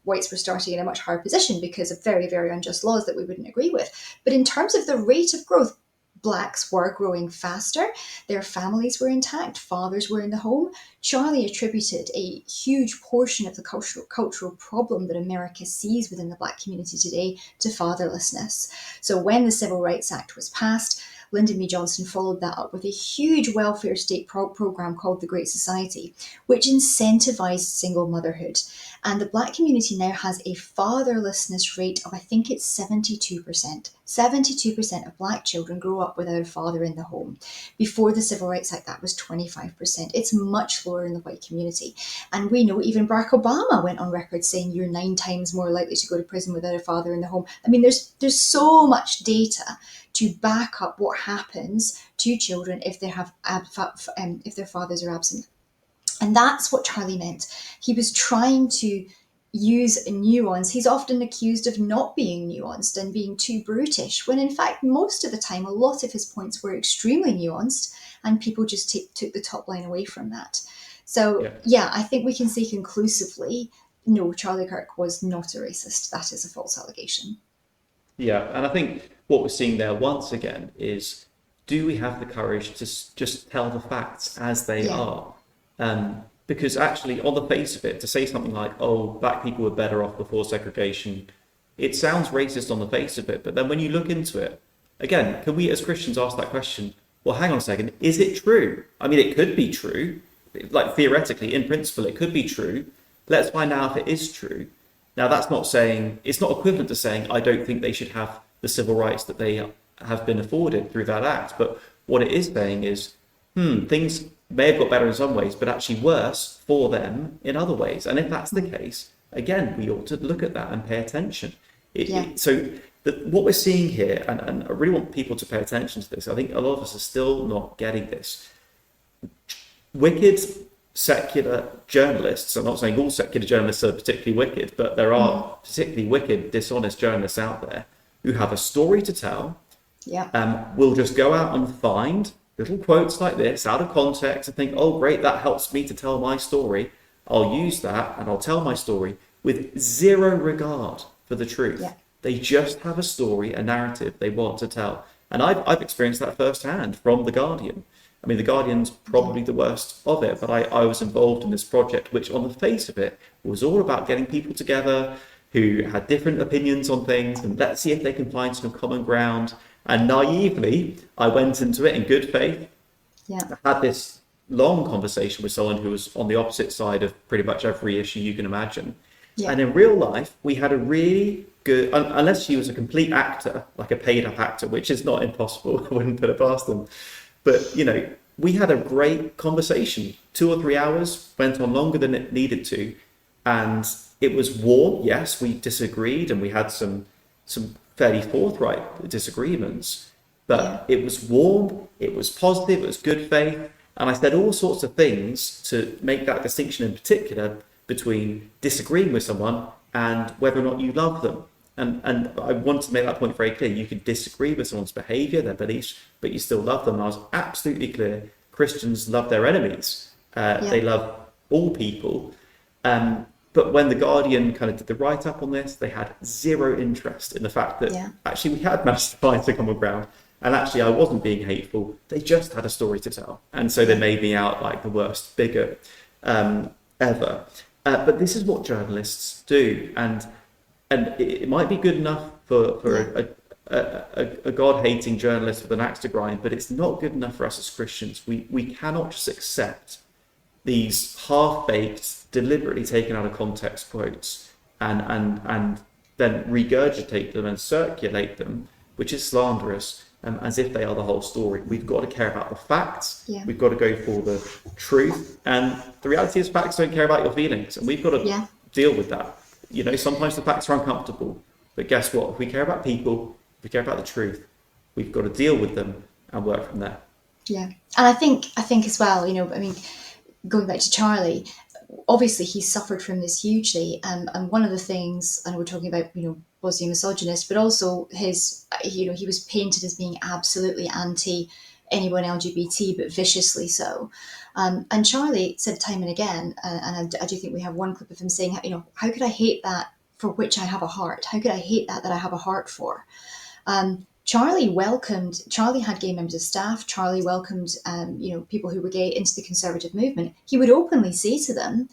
whites were starting in a much higher position because of very, very unjust laws that we wouldn't agree with. But in terms of the rate of growth, blacks were growing faster. Their families were intact. Fathers were in the home. Charlie attributed a huge portion of the cultural problem that America sees within the black community today to fatherlessness. So when the Civil Rights Act was passed, Lyndon B. Johnson followed that up with a huge welfare state program called the Great Society, which incentivized single motherhood. And the black community now has a fatherlessness rate of, I think it's 72%. 72% of black children grow up without a father in the home. Before the Civil Rights Act, that was 25%. It's much lower in the white community. And we know even Barack Obama went on record saying you're 9 times more likely to go to prison without a father in the home. I mean, there's so much data to back up what happens to children if they have if their fathers are absent. And that's what Charlie meant. He was trying to use nuance. He's often accused of not being nuanced and being too brutish, when in fact, most of the time, a lot of his points were extremely nuanced and people just took the top line away from that. So, yeah, I think we can say conclusively, no, Charlie Kirk was not a racist. That is a false allegation. Yeah, and I think what we're seeing there once again is, do we have the courage to just tell the facts as they are? Because actually, on the face of it, to say something like, oh, black people were better off before segregation, it sounds racist on the face of it. But then when you look into it, again, can we as Christians ask that question? Well, hang on a second, is it true? I mean, it could be true. Like theoretically, in principle, it could be true. Let's find out if it is true. Now, that's not saying, it's not equivalent to saying, I don't think they should have the civil rights that they have been afforded through that act. But what it is saying is, things may have got better in some ways, but actually worse for them in other ways. And if that's the case, again, we ought to look at that and pay attention. What we're seeing here, and I really want people to pay attention to this, I think a lot of us are still not getting this. Wicked secular journalists, I'm not saying all secular journalists are particularly wicked, but there are particularly wicked, dishonest journalists out there who have a story to tell, will just go out and find little quotes like this out of context and think, oh great, that helps me to tell my story. I'll use that and I'll tell my story with zero regard for the truth. They just have a story, a narrative they want to tell. And I've experienced that firsthand from The Guardian. I mean, The Guardian's probably the worst of it, but I was involved in this project, which on the face of it was all about getting people together who had different opinions on things, and let's see if they can find some common ground. And naively, I went into it in good faith. I had this long conversation with someone who was on the opposite side of pretty much every issue you can imagine. And in real life, we had a really good, unless she was a complete actor, like a paid up actor, which is not impossible, I wouldn't put it past them. But, you know, we had a great conversation. 2 or 3 hours, went on longer than it needed to. And it was warm. Yes, we disagreed and we had some fairly forthright disagreements. But it was warm, it was positive, it was good faith. And I said all sorts of things to make that distinction in particular between disagreeing with someone and whether or not you love them. And I want to make that point very clear. You can disagree with someone's behaviour, their beliefs, but you still love them. And I was absolutely clear. Christians love their enemies. They love all people. But when The Guardian kind of did the write-up on this, they had zero interest in the fact that actually we had managed to find some common ground. And actually I wasn't being hateful. They just had a story to tell. And so they made me out like the worst bigot ever. But this is what journalists do. And it might be good enough for a God-hating journalist with an axe to grind, but it's not good enough for us as Christians. We cannot just accept these half-baked, deliberately taken out of context quotes and then regurgitate them and circulate them, which is slanderous, as if they are the whole story. We've got to care about the facts. We've got to go for the truth. And the reality is facts don't care about your feelings, and we've got to deal with that. You know, sometimes the facts are uncomfortable, but guess what? If we care about people, if we care about the truth, we've got to deal with them and work from there. Yeah, and I think as well, going back to Charlie, obviously he suffered from this hugely, and one of the things, and we're talking about, was he a misogynist, but also he was painted as being absolutely anti anyone LGBT, but viciously so. And Charlie said time and again, and I do think we have one clip of him saying, how could I hate that for which I have a heart? How could I hate that I have a heart for? Charlie had gay members of staff. Charlie welcomed, people who were gay into the conservative movement. He would openly say to them,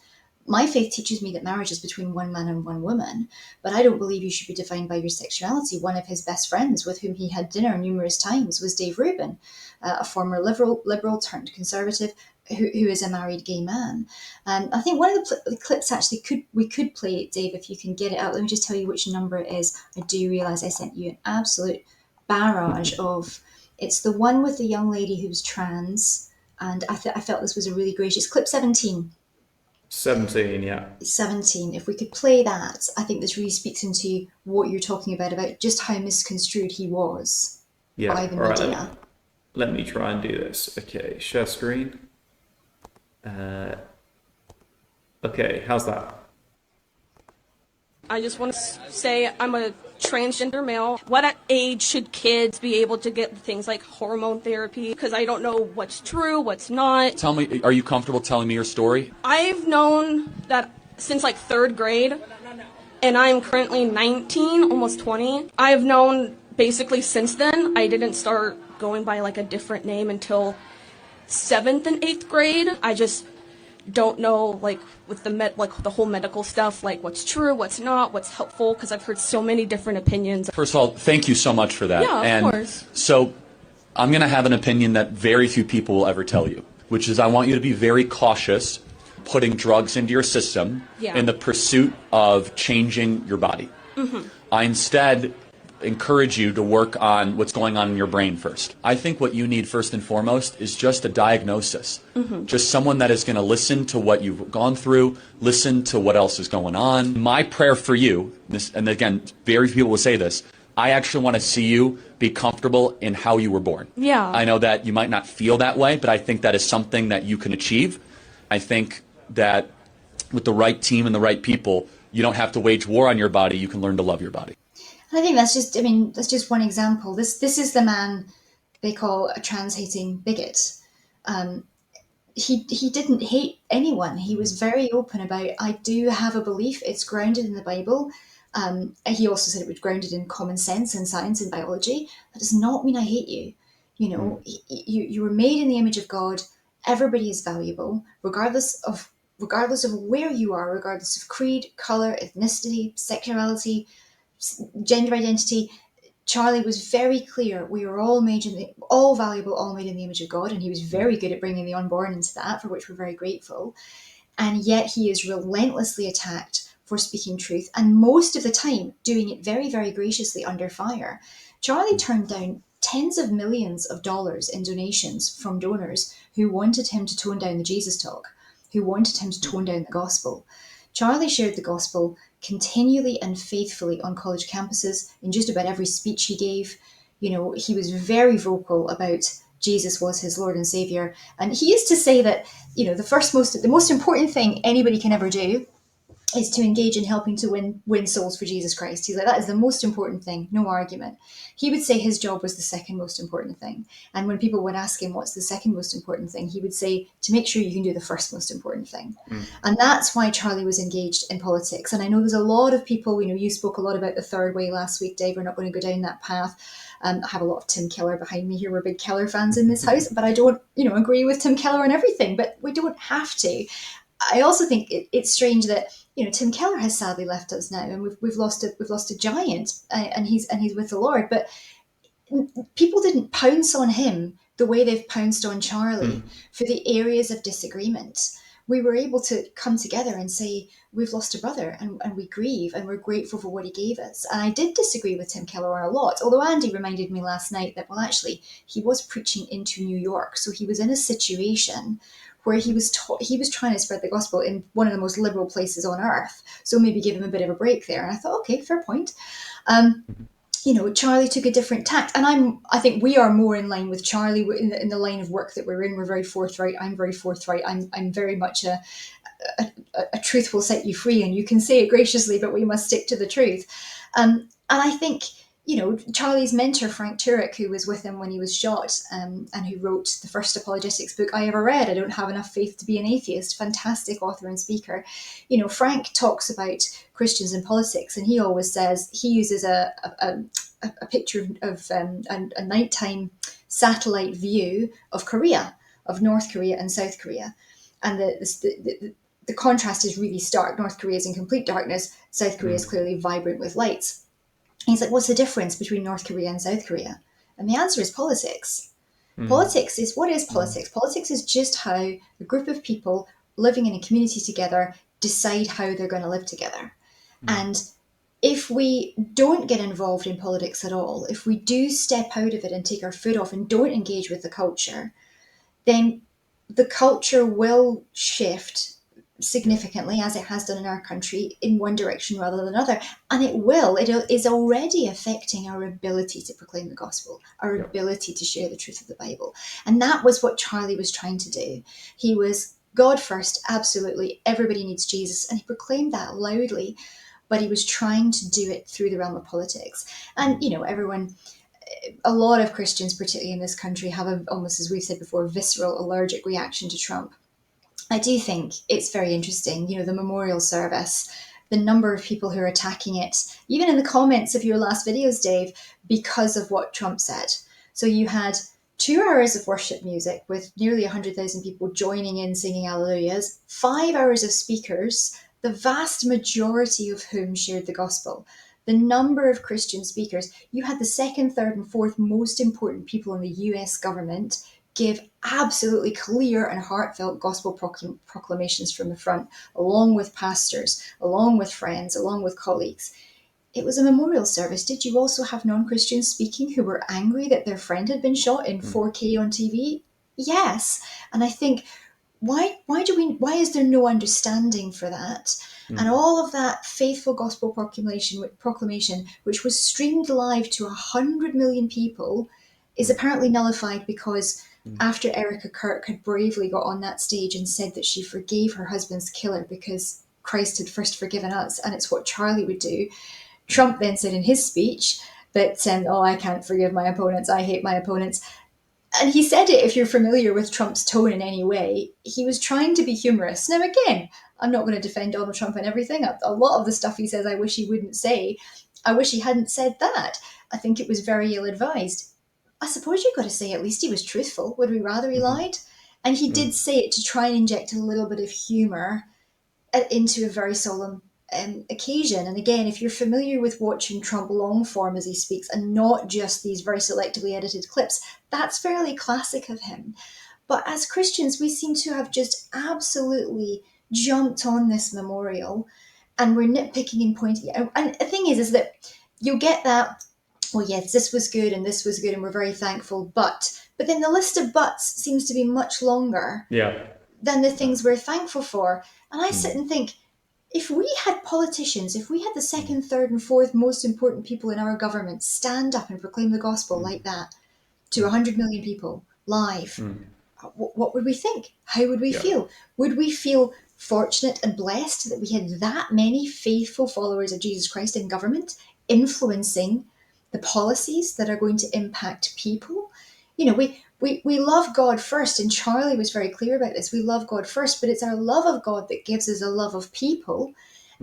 my faith teaches me that marriage is between one man and one woman, but I don't believe you should be defined by your sexuality. One of his best friends with whom he had dinner numerous times was Dave Rubin, a former liberal turned conservative who is a married gay man. I think one of the clips actually we could play it, Dave, if you can get it out. Let me just tell you which number it is. I do realise I sent you an absolute barrage of. It's the one with the young lady who's trans, and I felt this was a really gracious clip. 17. 17, yeah. 17. If we could play that, I think this really speaks into what you're talking about just how misconstrued he was by the media. Right, let me try and do this. Okay, share screen. Okay, how's that? I just want to say I'm a transgender male. What age should kids be able to get things like hormone therapy? Because I don't know what's true, what's not. Tell me, are you comfortable telling me your story? I've known that since like 3rd grade, and I'm currently 19, almost 20. I've known basically since then. I didn't start going by like a different name until 7th and 8th grade. I just don't know, like, with the whole medical stuff, like what's true, what's not, what's helpful, because I've heard so many different opinions. First of all, thank you so much for that. Yeah, of course. So I'm going to have an opinion that very few people will ever tell you, which is I want you to be very cautious putting drugs into your system in the pursuit of changing your body. Mm-hmm. I instead encourage you to work on what's going on in your brain first. I think what you need first and foremost is just a diagnosis. Mm-hmm. Just someone that is going to listen to what you've gone through, listen to what else is going on. My prayer for you, and again, very few people will say this, I actually want to see you be comfortable in how you were born. Yeah. I know that you might not feel that way, but I think that is something that you can achieve. I think that with the right team and the right people, you don't have to wage war on your body, you can learn to love your body. I think that's just one example. This is the man they call a trans-hating bigot. He didn't hate anyone. He was very open about, I do have a belief, it's grounded in the Bible. He also said it was grounded in common sense and science and biology. That does not mean I hate you. You were made in the image of God. Everybody is valuable, regardless of where you are, regardless of creed, color, ethnicity, sexuality, gender identity. Charlie was very clear. We are all all valuable, all made in the image of God, and he was very good at bringing the unborn into that, for which we're very grateful. And yet he is relentlessly attacked for speaking truth, and most of the time doing it very, very graciously under fire. Charlie turned down tens of millions of dollars in donations from donors who wanted him to tone down the Jesus talk, who wanted him to tone down the gospel. Charlie shared the gospel continually and faithfully on college campuses in just about every speech he gave. He was very vocal about Jesus was his Lord and Savior. And he used to say that, the most important thing anybody can ever do is to engage in helping to win souls for Jesus Christ. He's like, that is the most important thing, no argument. He would say his job was the second most important thing. And when people would ask him what's the second most important thing, he would say to make sure you can do the first most important thing. And that's why Charlie was engaged in politics. And I know there's a lot of people, you spoke a lot about the third way last week, Dave. We're not going to go down that path. I have a lot of Tim Keller behind me here. We're big Keller fans in this house, but I don't, agree with Tim Keller on everything, but we don't have to. I also think it's strange that Tim Keller has sadly left us now, and we've lost a giant, and he's with the Lord. But people didn't pounce on him the way they've pounced on Charlie for the areas of disagreement. We were able to come together and say we've lost a brother, and we grieve, and we're grateful for what he gave us. And I did disagree with Tim Keller a lot, although Andy reminded me last night that, well, actually, he was preaching into New York, so he was in a situation where he was trying to spread the gospel in one of the most liberal places on earth. So maybe give him a bit of a break there. And I thought, okay, fair point. Charlie took a different tact, and I think we are more in line with Charlie in the line of work that we're in. We're very forthright. I'm very forthright. I'm very much a truth will set you free, and you can say it graciously, but we must stick to the truth. And I think, Charlie's mentor, Frank Turek, who was with him when he was shot, and who wrote the first apologetics book I ever read, I Don't Have Enough Faith to Be an Atheist, fantastic author and speaker. Frank talks about Christians in politics, and he always says, he uses a picture of a nighttime satellite view of Korea, of North Korea and South Korea. And the contrast is really stark. North Korea is in complete darkness. South Korea is clearly vibrant with lights. And he's like, what's the difference between North Korea and South Korea? And the answer is politics. Politics is, what is politics? Politics is just how a group of people living in a community together decide how they're going to live together. And if we don't get involved in politics at all, if we do step out of it and take our foot off and don't engage with the culture, then the culture will shift significantly, as it has done in our country, in one direction rather than another. And it is already affecting our ability to proclaim the gospel, our ability to share the truth of the Bible. And that was what Charlie was trying to do. He was God first, absolutely. Everybody needs Jesus. And he proclaimed that loudly, but he was trying to do it through the realm of politics. And, a lot of Christians, particularly in this country, have almost, as we've said before, visceral allergic reaction to Trump. I do think it's very interesting, the memorial service, the number of people who are attacking it, even in the comments of your last videos, Dave, because of what Trump said. So you had 2 hours of worship music with nearly 100,000 people joining in singing Alleluias, 5 hours of speakers, the vast majority of whom shared the gospel. The number of Christian speakers, you had the second, third, and fourth most important people in the US government give absolutely clear and heartfelt gospel proclamations from the front, along with pastors, along with friends, along with colleagues. It was a memorial service. Did you also have non-Christians speaking who were angry that their friend had been shot in 4K on TV? Yes. And I think, why is there no understanding for that? And all of that faithful gospel proclamation, which was streamed live to 100 million people, is apparently nullified because after Erica Kirk had bravely got on that stage and said that she forgave her husband's killer because Christ had first forgiven us, and it's what Charlie would do, Trump then said in his speech that, I can't forgive my opponents, I hate my opponents. And he said it, if you're familiar with Trump's tone in any way, he was trying to be humorous. Now, again, I'm not going to defend Donald Trump and everything. A lot of the stuff he says, I wish he wouldn't say. I wish he hadn't said that. I think it was very ill-advised. I suppose you've got to say at least he was truthful. Would we rather he lied? And he did say it to try and inject a little bit of humour into a very solemn occasion. And again, if you're familiar with watching Trump long form as he speaks and not just these very selectively edited clips, that's fairly classic of him. But as Christians, we seem to have just absolutely jumped on this memorial, and we're nitpicking and pointing. And the thing is that you'll get that, well, yes, this was good and this was good and we're very thankful, but then the list of buts seems to be much longer than the things we're thankful for. And I sit and think, if we had politicians, if we had the second, third, and fourth most important people in our government stand up and proclaim the gospel like that to 100 million people live, what would we think? How would we feel? Would we feel fortunate and blessed that we had that many faithful followers of Jesus Christ in government influencing the policies that are going to impact people? We love God first, and Charlie was very clear about this. We love God first, but it's our love of God that gives us a love of people,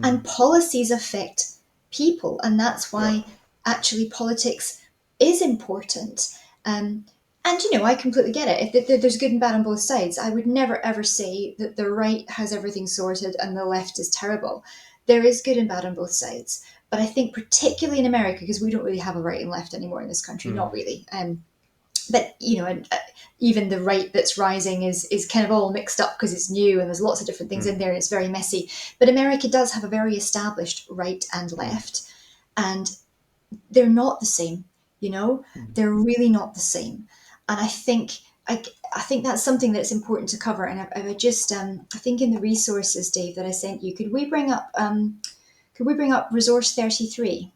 and policies affect people, and that's why actually politics is important. And I completely get it. If there's good and bad on both sides, I would never ever say that the right has everything sorted and the left is terrible. There is good and bad on both sides, but I think particularly in America, because we don't really have a right and left anymore in this country, not really. But even the right that's rising is kind of all mixed up because it's new and there's lots of different things in there and it's very messy. But America does have a very established right and left, and they're not the same. They're really not the same. And I think that's something that's important to cover. And I just I think in the resources, Dave, that I sent you, could we bring up resource 33?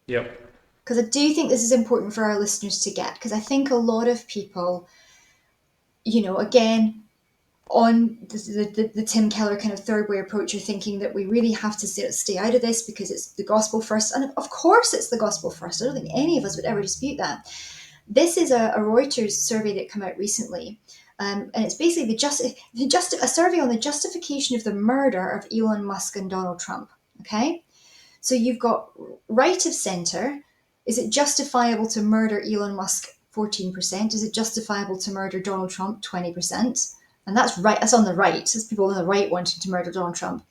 Yep. because I do think this is important for our listeners to get, because I think a lot of people, again, on the Tim Keller kind of third way approach, are thinking that we really have to stay out of this because it's the gospel first. And of course it's the gospel first. I don't think any of us would ever dispute that. This is a Reuters survey that came out recently. And it's basically a survey on the justification of the murder of Elon Musk and Donald Trump. Okay? So you've got right of centre. Is it justifiable to murder Elon Musk? 14%. Is it justifiable to murder Donald Trump? 20%. And that's right. That's on the right. That's people on the right wanting to murder Donald Trump.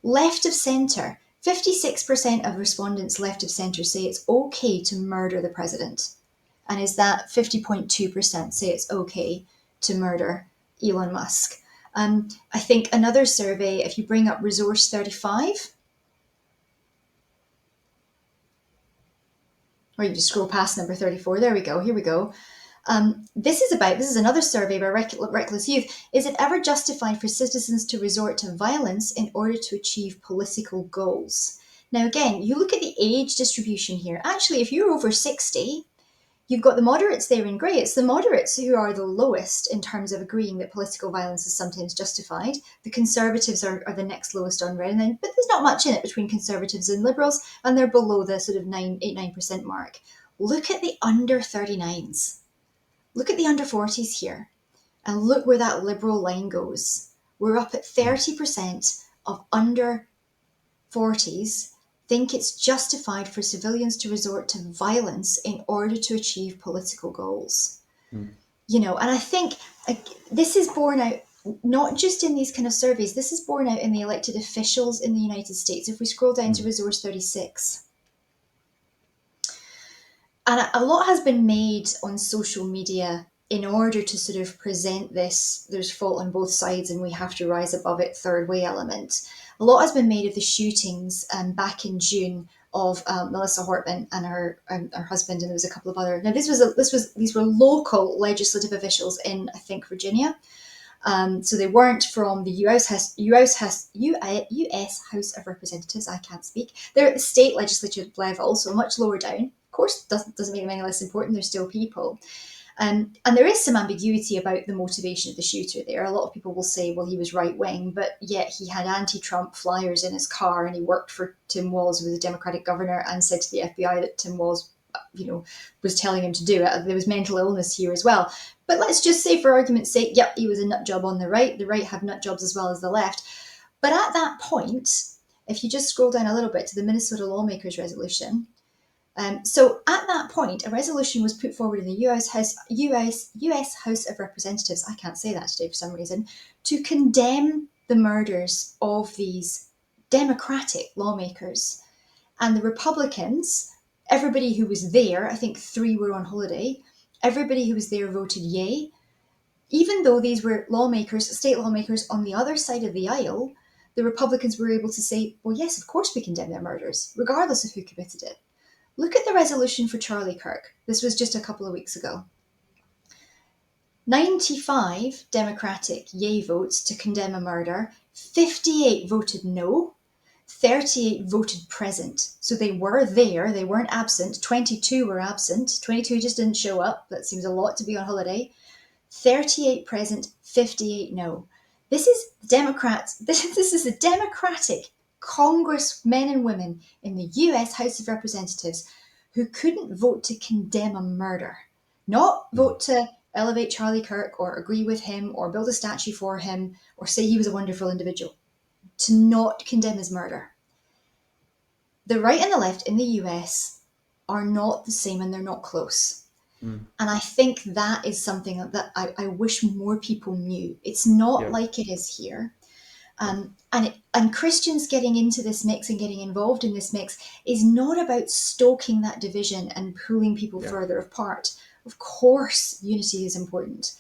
Left of centre. 56% of respondents left of centre say it's okay to murder the president. And is that 50.2% say it's okay to murder Elon Musk? I think another survey, if you bring up Resource 35, or you just scroll past number 34. There we go. Here we go. This is another survey by Reckless Youth. Is it ever justified for citizens to resort to violence in order to achieve political goals? Now, again, you look at the age distribution here. Actually, if you're over 60, you've got the moderates there in grey. It's the moderates who are the lowest in terms of agreeing that political violence is sometimes justified. The conservatives are the next lowest on red, but there's not much in it between conservatives and liberals, and they're below the sort of 9% mark. Look at the under 39s. Look at the under 40s here, and look where that liberal line goes. We're up at 30% of under 40s think it's justified for civilians to resort to violence in order to achieve political goals. And I think this is borne out not just in these kind of surveys, this is borne out in the elected officials in the United States. If we scroll down to Resource 36, and a lot has been made on social media in order to sort of present this, there's fault on both sides and we have to rise above it third way element. A lot has been made of the shootings back in June of Melissa Hortman and her husband, and there was a couple of other. Now these were local legislative officials in, I think, Virginia. So they weren't from the US House of Representatives. I can't speak. They're at the state legislative level, so much lower down. Of course, doesn't make them any less important. They're still people. And there is some ambiguity about the motivation of the shooter there. A lot of people will say, well, he was right-wing, but yet he had anti-Trump flyers in his car and he worked for Tim Walz, who was a Democratic governor, and said to the FBI that Tim Walz, was telling him to do it. There was mental illness here as well. But let's just say, for argument's sake, yep, he was a nut job on the right. The right have nut jobs as well as the left. But at that point, if you just scroll down a little bit to the Minnesota lawmakers' resolution, so at that point, a resolution was put forward in the US House of Representatives, I can't say that today for some reason, to condemn the murders of these Democratic lawmakers. And the Republicans, everybody who was there, I think 3 were on holiday, everybody who was there voted yay. Even though these were state lawmakers on the other side of the aisle, the Republicans were able to say, well, yes, of course we condemn their murders, regardless of who committed it. Look at the resolution for Charlie Kirk. This was just a couple of weeks ago. 95 Democratic yay votes to condemn a murder, 58 voted no, 38 voted present. So they were there, they weren't absent. 22 were absent, 22 just didn't show up. That seems a lot to be on holiday. 38 present, 58 no. This is Democrats. This is a Democratic congressmen and women in the US House of Representatives who couldn't vote to condemn a murder, not vote to elevate Charlie Kirk or agree with him or build a statue for him or say he was a wonderful individual, to not condemn his murder. The right and the left in the US are not the same and they're not close. And I think that is something that I wish more people knew. It's not like it is here. And Christians getting into this mix and getting involved in this mix is not about stoking that division and pulling people further apart. Of course, unity is important.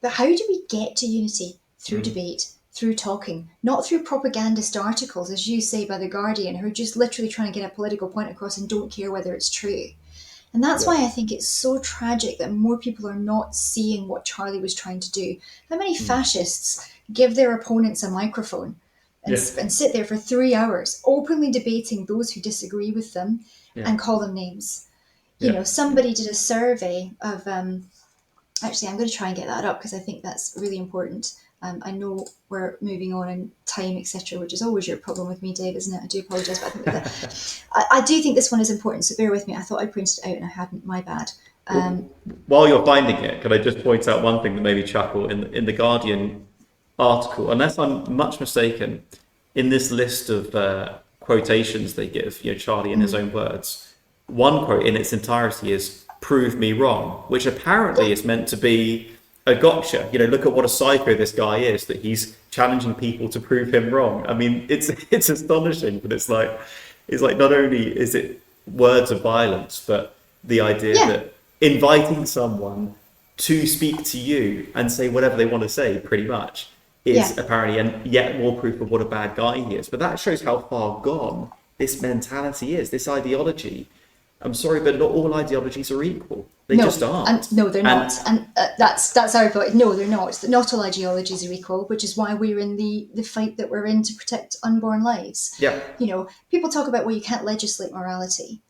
But how do we get to unity? Through debate, through talking, not through propagandist articles, as you say, by The Guardian, who are just literally trying to get a political point across and don't care whether it's true. And that's why I think it's so tragic that more people are not seeing what Charlie was trying to do. How many fascists give their opponents a microphone and sit there for 3 hours, openly debating those who disagree with them and call them names? You know, somebody did a survey of, actually, I'm going to try and get that up because I think that's really important. I know we're moving on in time, etc., which is always your problem with me, Dave, isn't it? I do apologise, but I think I do think this one is important, so bear with me. I thought I printed it out and I hadn't, my bad. While you're finding it, can I just point out one thing that made me chuckle in the Guardian article? Unless I'm much mistaken, in this list of quotations they give, you know, Charlie in his own words, one quote in its entirety is "prove me wrong," which apparently is meant to be a gotcha. You know, look at what a psycho this guy is, that he's challenging people to prove him wrong. I mean, it's astonishing, but it's like not only is it words of violence, but the idea that inviting someone to speak to you and say whatever they want to say, pretty much, is apparently and yet more proof of what a bad guy he is. But that shows how far gone this mentality is, this ideology. I'm sorry, but not all ideologies are equal. They just aren't. And no, they're not. And that's our point. No, they're not. Not all ideologies are equal, which is why we're in the fight that we're in to protect unborn lives. Yeah. You know, people talk about, well, you can't legislate morality.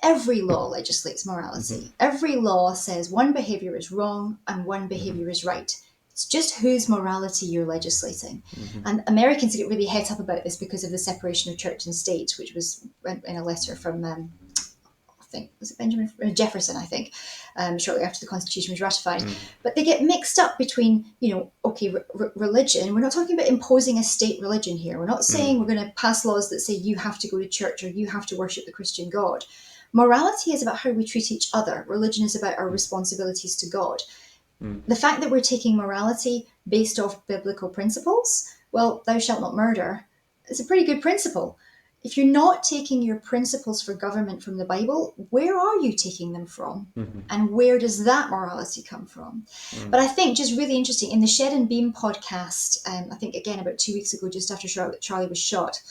Every law legislates morality. Every law says one behaviour is wrong and one behaviour is right. It's just whose morality you're legislating. And Americans get really het up about this because of the separation of church and state, which was in a letter from, I think, was it Jefferson, I think, shortly after the Constitution was ratified. But they get mixed up between, you know, okay, religion. We're not talking about imposing a state religion here. We're not saying we're going to pass laws that say you have to go to church or you have to worship the Christian God. Morality is about how we treat each other. Religion is about our responsibilities to God. The fact that we're taking morality based off biblical principles, well, thou shalt not murder, is a pretty good principle. If you're not taking your principles for government from the Bible, where are you taking them from? And where does that morality come from? But I think just really interesting, in the Shed and Beam podcast, I think again about 2 weeks ago, just after Charlie was shot,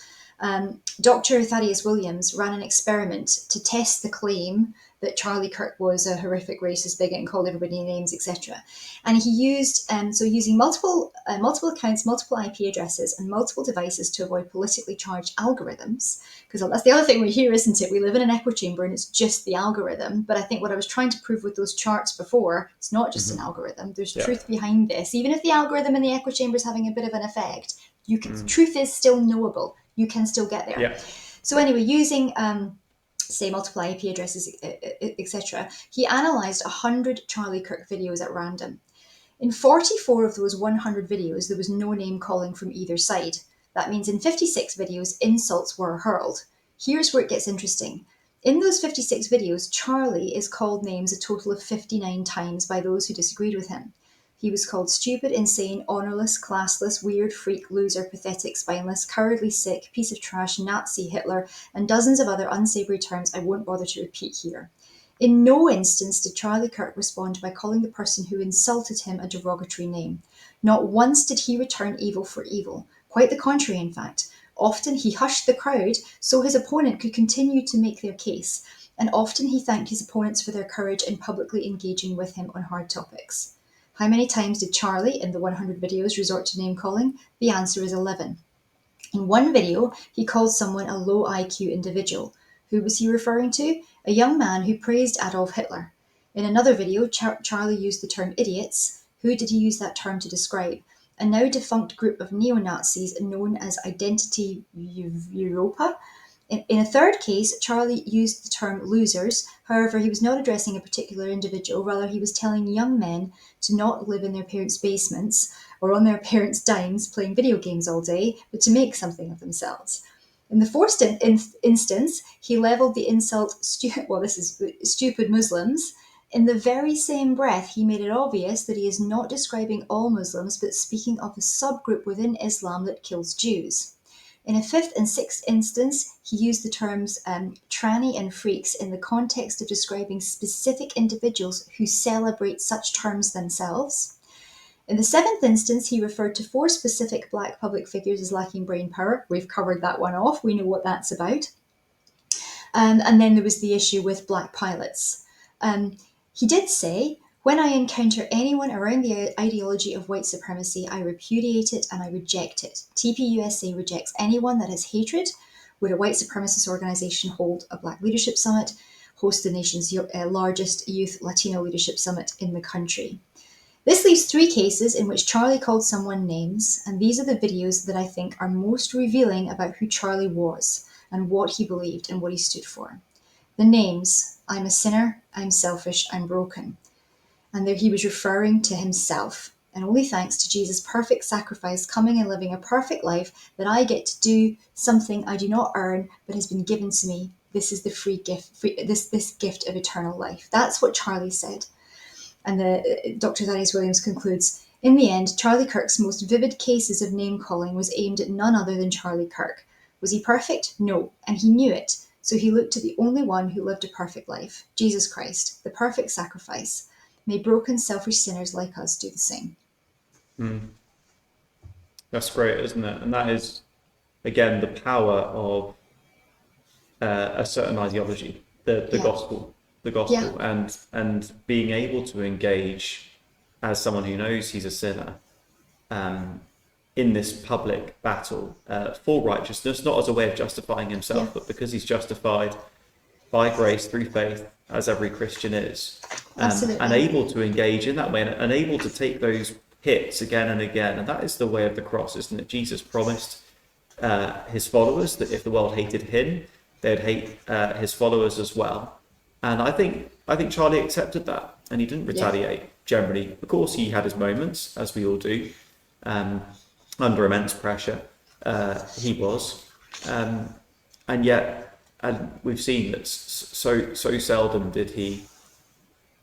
Dr. Thaddeus Williams ran an experiment to test the claim that Charlie Kirk was a horrific racist bigot and called everybody names, etc. And he used, using multiple accounts, multiple IP addresses, and multiple devices to avoid politically charged algorithms. Because that's the other thing we hear, isn't it? We live in an echo chamber and it's just the algorithm. But I think what I was trying to prove with those charts before, it's not just an algorithm. There's truth behind this. Even if the algorithm in the echo chamber is having a bit of an effect, truth is still knowable. You can still get there. Yeah. So anyway, using say multiple IP addresses, etc., he analysed 100 Charlie Kirk videos at random. In 44 of those 100 videos, there was no name calling from either side. That means in 56 videos, insults were hurled. Here's where it gets interesting. In those 56 videos, Charlie is called names a total of 59 times by those who disagreed with him. He was called stupid, insane, honourless, classless, weird, freak, loser, pathetic, spineless, cowardly, sick, piece of trash, Nazi, Hitler, and dozens of other unsavoury terms I won't bother to repeat here. In no instance did Charlie Kirk respond by calling the person who insulted him a derogatory name. Not once did he return evil for evil. Quite the contrary, in fact. Often he hushed the crowd so his opponent could continue to make their case, and often he thanked his opponents for their courage in publicly engaging with him on hard topics. How many times did Charlie, in the 100 videos, resort to name-calling? The answer is 11. In one video, he called someone a low IQ individual. Who was he referring to? A young man who praised Adolf Hitler. In another video, Charlie used the term idiots. Who did he use that term to describe? A now defunct group of neo-Nazis known as Identity Europa. In a third case, Charlie used the term losers. However, he was not addressing a particular individual. Rather, he was telling young men to not live in their parents' basements or on their parents' dimes playing video games all day, but to make something of themselves. In the fourth instance, he levelled the insult, stupid Muslims. In the very same breath, he made it obvious that he is not describing all Muslims, but speaking of a subgroup within Islam that kills Jews. In a fifth and sixth instance, he used the terms tranny and freaks in the context of describing specific individuals who celebrate such terms themselves. In the seventh instance, he referred to 4 specific black public figures as lacking brain power. We've covered that one off. We know what that's about. And then there was the issue with black pilots. He did say, when I encounter anyone around the ideology of white supremacy, I repudiate it and I reject it. TPUSA rejects anyone that has hatred. Would a white supremacist organisation hold a black leadership summit? host the nation's largest youth Latino leadership summit in the country. This leaves 3 cases in which Charlie called someone names, and these are the videos that I think are most revealing about who Charlie was and what he believed and what he stood for. The names: I'm a sinner, I'm selfish, I'm broken. And there he was referring to himself. And only thanks to Jesus' perfect sacrifice, coming and living a perfect life, that I get to do something I do not earn, but has been given to me. This is the free gift, this gift of eternal life. That's what Charlie said. And Dr. Thaddeus Williams concludes, in the end, Charlie Kirk's most vivid cases of name-calling was aimed at none other than Charlie Kirk. Was he perfect? No, and he knew it. So he looked to the only one who lived a perfect life, Jesus Christ, the perfect sacrifice. May broken, selfish sinners like us do the same. That's great, isn't it? And that is, again, the power of a certain ideology, the gospel, and being able to engage as someone who knows he's a sinner in this public battle for righteousness, not as a way of justifying himself, but because he's justified by grace through faith, as every Christian is, and able to engage in that way, and able to take those hits again and again. And that is the way of the cross, isn't it? Jesus promised his followers that if the world hated him, they'd hate his followers as well. And I think Charlie accepted that, and he didn't retaliate generally. Of course, he had his moments, as we all do, under immense pressure. He was, and yet. And we've seen that so seldom did he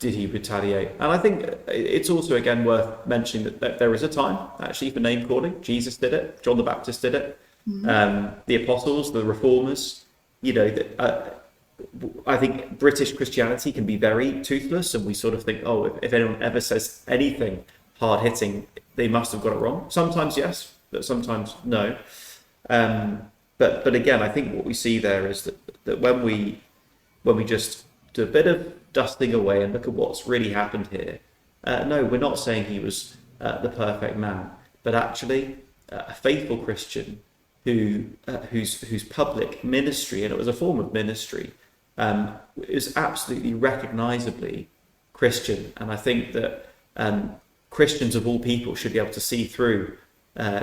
retaliate. And I think it's also, again, worth mentioning that there is a time, actually, for name calling. Jesus did it. John the Baptist did it. The apostles, the reformers. I think British Christianity can be very toothless, and we sort of think, oh, if anyone ever says anything hard-hitting, they must have got it wrong. Sometimes yes, but sometimes no. But again, I think what we see there is that when we just do a bit of dusting away and look at what's really happened here, no, we're not saying he was the perfect man, but actually a faithful Christian whose public ministry, and it was a form of ministry, is absolutely recognisably Christian. And I think that Christians of all people should be able to see through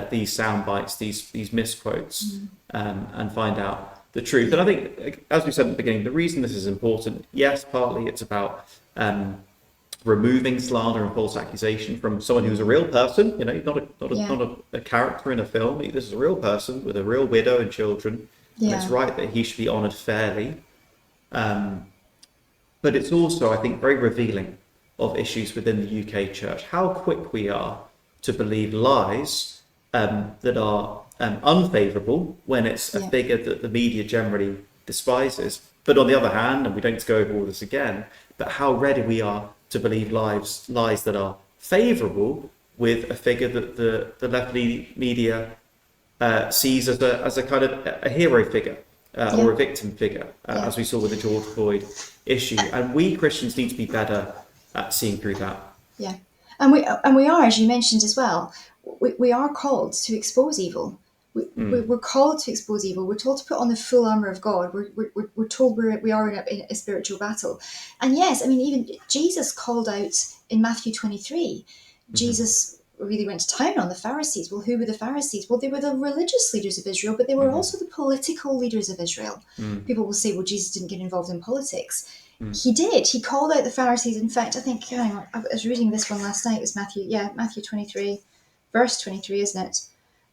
these sound bites, these misquotes, and find out the truth. And I think, as we said at the beginning, the reason this is important, yes, partly it's about removing slander and false accusation from someone who's a real person, not a character in a film. This is a real person with a real widow and children, and it's right that he should be honoured fairly. But it's also, I think, very revealing of issues within the UK church, how quick we are to believe lies that are unfavourable when it's a figure that the media generally despises. But on the other hand, and we don't need to go over all this again, but how ready we are to believe lies that are favourable with a figure that the left media sees as a kind of a hero figure or a victim figure, as we saw with the George Floyd issue. And we Christians need to be better at seeing through that. Yeah. And we are, as you mentioned as well, we are called to expose evil. We're called to expose evil. We're told to put on the full armour of God. We're told we are in a spiritual battle. And yes, I mean, even Jesus called out in Matthew 23. Jesus really went to town on the Pharisees. Well, who were the Pharisees? Well, they were the religious leaders of Israel, but they were also the political leaders of Israel. People will say, well, Jesus didn't get involved in politics. He did. He called out the Pharisees. In fact, I think, I was reading this one last night. It was Matthew 23, verse 23, isn't it?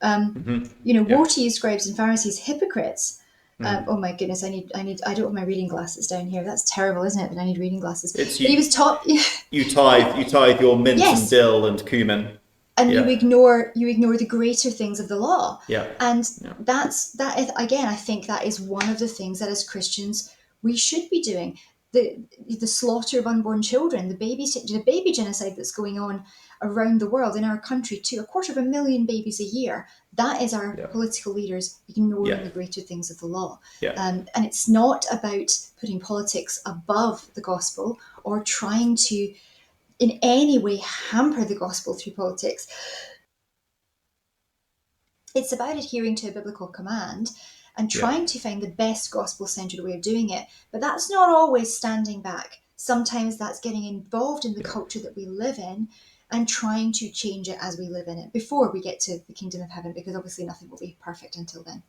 Woe to you, scribes and Pharisees, hypocrites. Oh my goodness, I don't have my reading glasses down here. That's terrible, isn't it? But I need reading glasses. He was taught. You tithe your mint and dill and cumin. And you ignore the greater things of the law. That's again, I think that is one of the things that as Christians we should be doing. The slaughter of unborn children, the baby genocide that's going on around the world in our country, to 250,000 babies a year. That is our political leaders ignoring the greater things of the law. And it's not about putting politics above the gospel or trying to in any way hamper the gospel through politics. It's about adhering to a biblical command and trying to find the best gospel-centered way of doing it. But that's not always standing back. Sometimes that's getting involved in the culture that we live in and trying to change it as we live in it before we get to the kingdom of heaven, because obviously nothing will be perfect until then.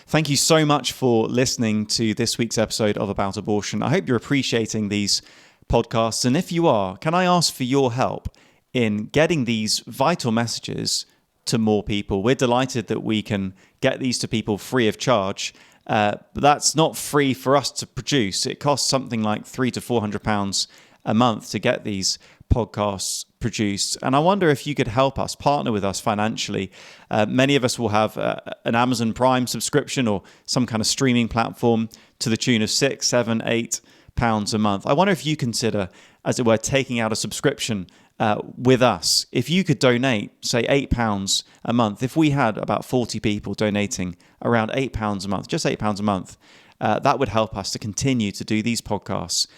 Thank you so much for listening to this week's episode of About Abortion. I hope you're appreciating these podcasts. And if you are, can I ask for your help in getting these vital messages to more people? We're delighted that we can get these to people free of charge. But that's not free for us to produce. It costs something like £300 to £400 a month to get these podcasts produced. And I wonder if you could help us, partner with us financially. Many of us will have an Amazon Prime subscription or some kind of streaming platform to the tune of £6, £7, £8 a month. I wonder if you consider, as it were, taking out a subscription with us. If you could donate, say £8 a month, if we had about 40 people donating around £8 a month, just £8 a month, that would help us to continue to do these podcasts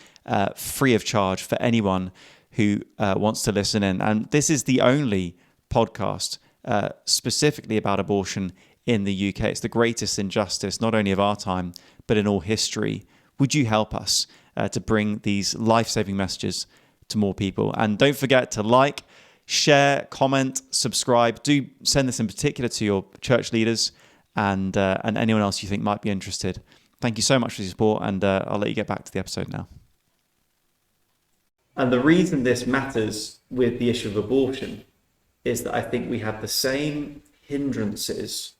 free of charge for anyone who wants to listen in. And this is the only podcast specifically about abortion in the UK. It's the greatest injustice, not only of our time, but in all history. Would you help us to bring these life-saving messages to more people? And don't forget to like, share, comment, subscribe. Do send this in particular to your church leaders and anyone else you think might be interested. Thank you so much for your support, and I'll let you get back to the episode now. And the reason this matters with the issue of abortion is that I think we have the same hindrances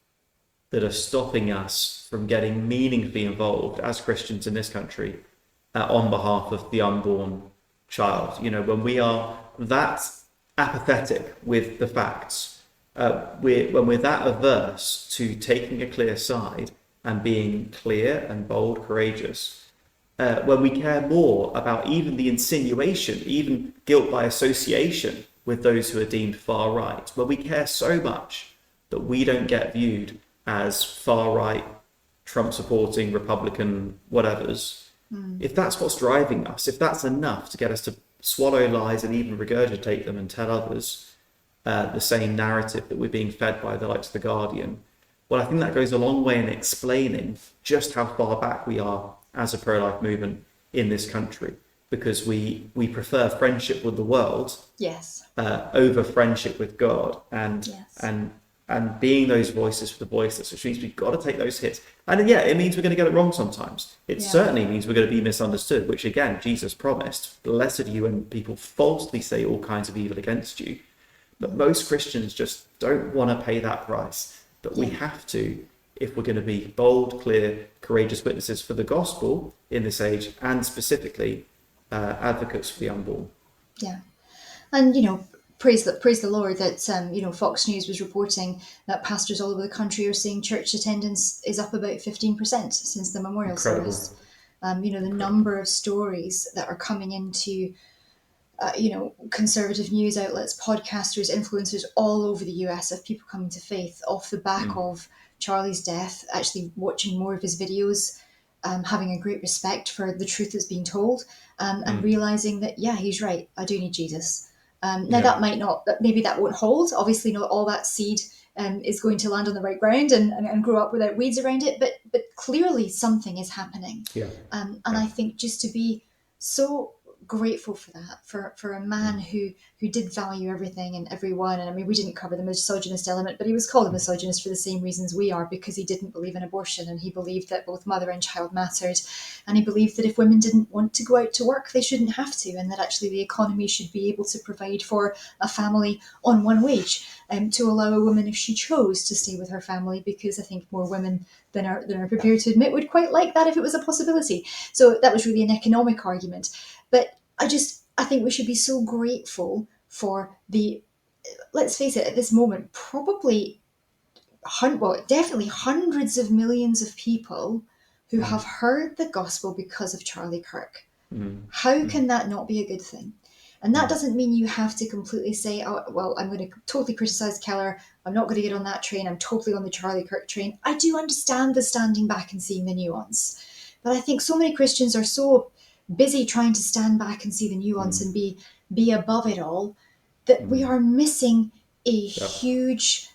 that are stopping us from getting meaningfully involved as Christians in this country on behalf of the unborn child. You know, when we are that apathetic with the facts, when we're that averse to taking a clear side and being clear and bold, courageous, when we care more about even the insinuation, even guilt by association with those who are deemed far right, when we care so much that we don't get viewed as far right, Trump supporting, Republican, whatevers, if that's what's driving us, if that's enough to get us to swallow lies and even regurgitate them and tell others the same narrative that we're being fed by the likes of The Guardian, well, I think that goes a long way in explaining just how far back we are as a pro-life movement in this country, because we prefer friendship with the world over friendship with God, and being those voices for the voiceless, which means we've got to take those hits. And yeah, it means we're going to get it wrong sometimes. It certainly means we're going to be misunderstood, which again, Jesus promised, blessed are you when people falsely say all kinds of evil against you. But most Christians just don't want to pay that price. But we have to, if we're going to be bold, clear, courageous witnesses for the gospel in this age, and specifically advocates for the unborn. Yeah. And, you know, praise the Lord that, you know, Fox News was reporting that pastors all over the country are saying church attendance is up about 15% since the memorial service. You know, the number of stories that are coming into, you know, conservative news outlets, podcasters, influencers all over the US of people coming to faith off the back of Charlie's death, actually watching more of his videos, having a great respect for the truth that's being told, and realizing that, yeah, he's right, I do need Jesus. Now that might not, maybe that won't hold. Obviously not all that seed is going to land on the right ground and grow up without weeds around it, but clearly something is happening. And I think just to be so grateful for that, for a man who did value everything and everyone. And I mean, we didn't cover the misogynist element, but he was called a misogynist for the same reasons we are, because he didn't believe in abortion, and he believed that both mother and child mattered, and he believed that if women didn't want to go out to work, they shouldn't have to, and that actually the economy should be able to provide for a family on one wage, to allow a woman, if she chose, to stay with her family, because I think more women than are prepared to admit would quite like that if it was a possibility. So that was really an economic argument. But I think we should be so grateful for the, let's face it, at this moment, probably, definitely hundreds of millions of people who have heard the gospel because of Charlie Kirk. How can that not be a good thing? And that doesn't mean you have to completely say, oh, well, I'm going to totally criticize Keller. I'm not going to get on that train. I'm totally on the Charlie Kirk train. I do understand the standing back and seeing the nuance. But I think so many Christians are so busy trying to stand back and see the nuance and be above it all, that we are missing a huge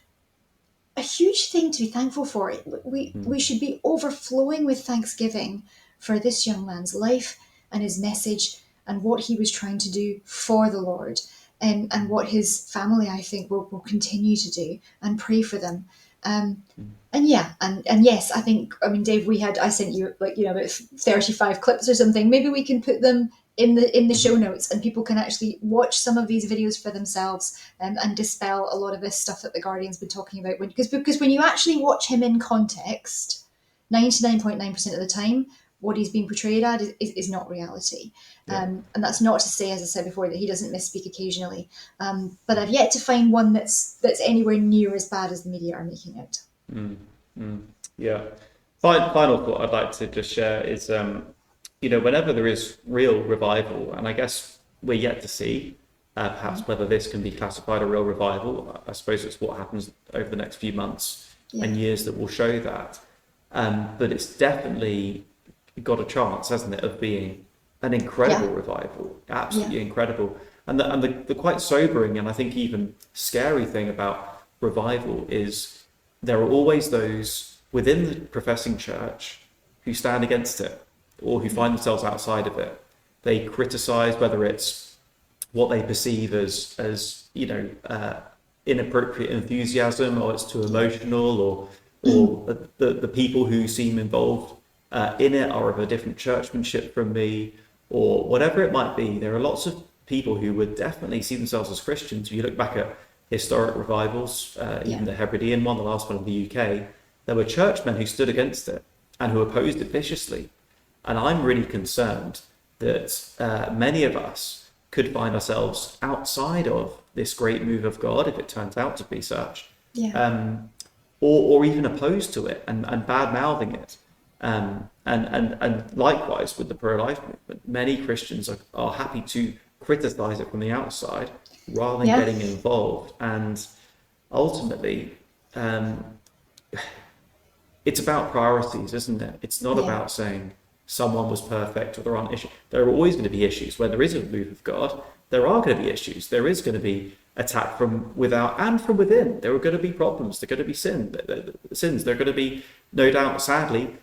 a huge thing to be thankful for. We should be overflowing with thanksgiving for this young man's life and his message and what he was trying to do for the Lord, and what his family, I think, will continue to do, and pray for them. And yeah, and yes, I think, I mean, Dave, I sent you, like, about 35 clips or something. Maybe we can put them in the show notes, and people can actually watch some of these videos for themselves, and dispel a lot of this stuff that the Guardian's been talking about. Because when you actually watch him in context, 99.9% of the time, what he's being portrayed at is not reality. And that's not to say, as I said before, that he doesn't misspeak occasionally. But I've yet to find one that's anywhere near as bad as the media are making out. Yeah. Final thought I'd like to just share is, whenever there is real revival, and I guess we're yet to see perhaps whether this can be classified a real revival. I suppose it's what happens over the next few months and years that will show that. But it's definitely got a chance, hasn't it, of being an incredible revival, absolutely incredible. And the quite sobering and I think even scary thing about revival is there are always those within the professing church who stand against it or who find themselves outside of it. They criticize whether it's what they perceive as inappropriate enthusiasm, or it's too emotional, or the people who seem involved in it are of a different churchmanship from me, or whatever it might be. There are lots of people who would definitely see themselves as Christians. If you look back at historic revivals, even the Hebridean one, the last one in the UK, there were churchmen who stood against it and who opposed it viciously. And I'm really concerned that many of us could find ourselves outside of this great move of God, if it turns out to be such, or even opposed to it and bad-mouthing it. And likewise with the pro-life movement, many Christians are happy to criticize it from the outside rather than getting involved. And ultimately, it's about priorities, isn't it? It's not about saying someone was perfect or there aren't issues. There are always going to be issues. Where there is a move of God, there are going to be issues. There is going to be attack from without and from within. There are going to be problems. There are going to be sins. There are going to be, no doubt, sadly,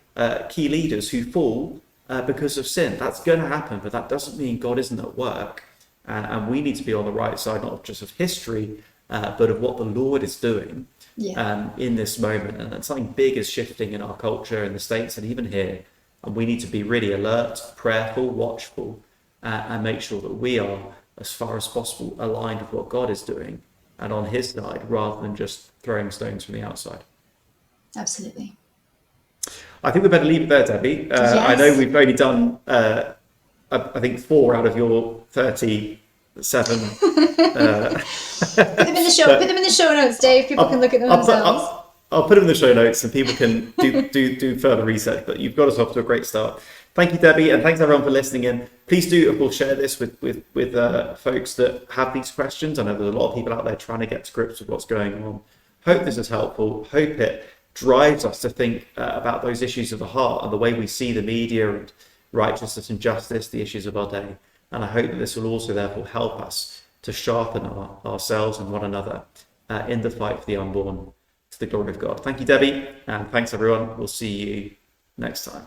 key leaders who fall because of sin. That's going to happen, but that doesn't mean God isn't at work. And we need to be on the right side, not just of history, but of what the Lord is doing in this moment. And something big is shifting in our culture in the States and even here. And we need to be really alert, prayerful, watchful, and make sure that we are, as far as possible, aligned with what God is doing and on his side, rather than just throwing stones from the outside. Absolutely. I think we better leave it there, Debbie. I know we've only done, I think, 4 out of your 37. Put them in the show notes, Dave. People can look at them themselves. I'll put them in the show notes and people can do further research. But you've got us off to a great start. Thank you, Debbie, and thanks everyone for listening in. Please do, of course, share this with folks that have these questions. I know there's a lot of people out there trying to get to grips with what's going on. Hope this is helpful. Hope it drives us to think about those issues of the heart and the way we see the media and righteousness and justice, the issues of our day. And I hope that this will also therefore help us to sharpen ourselves and one another in the fight for the unborn, to the glory of God. Thank you, Debbie, and thanks everyone. We'll see you next time.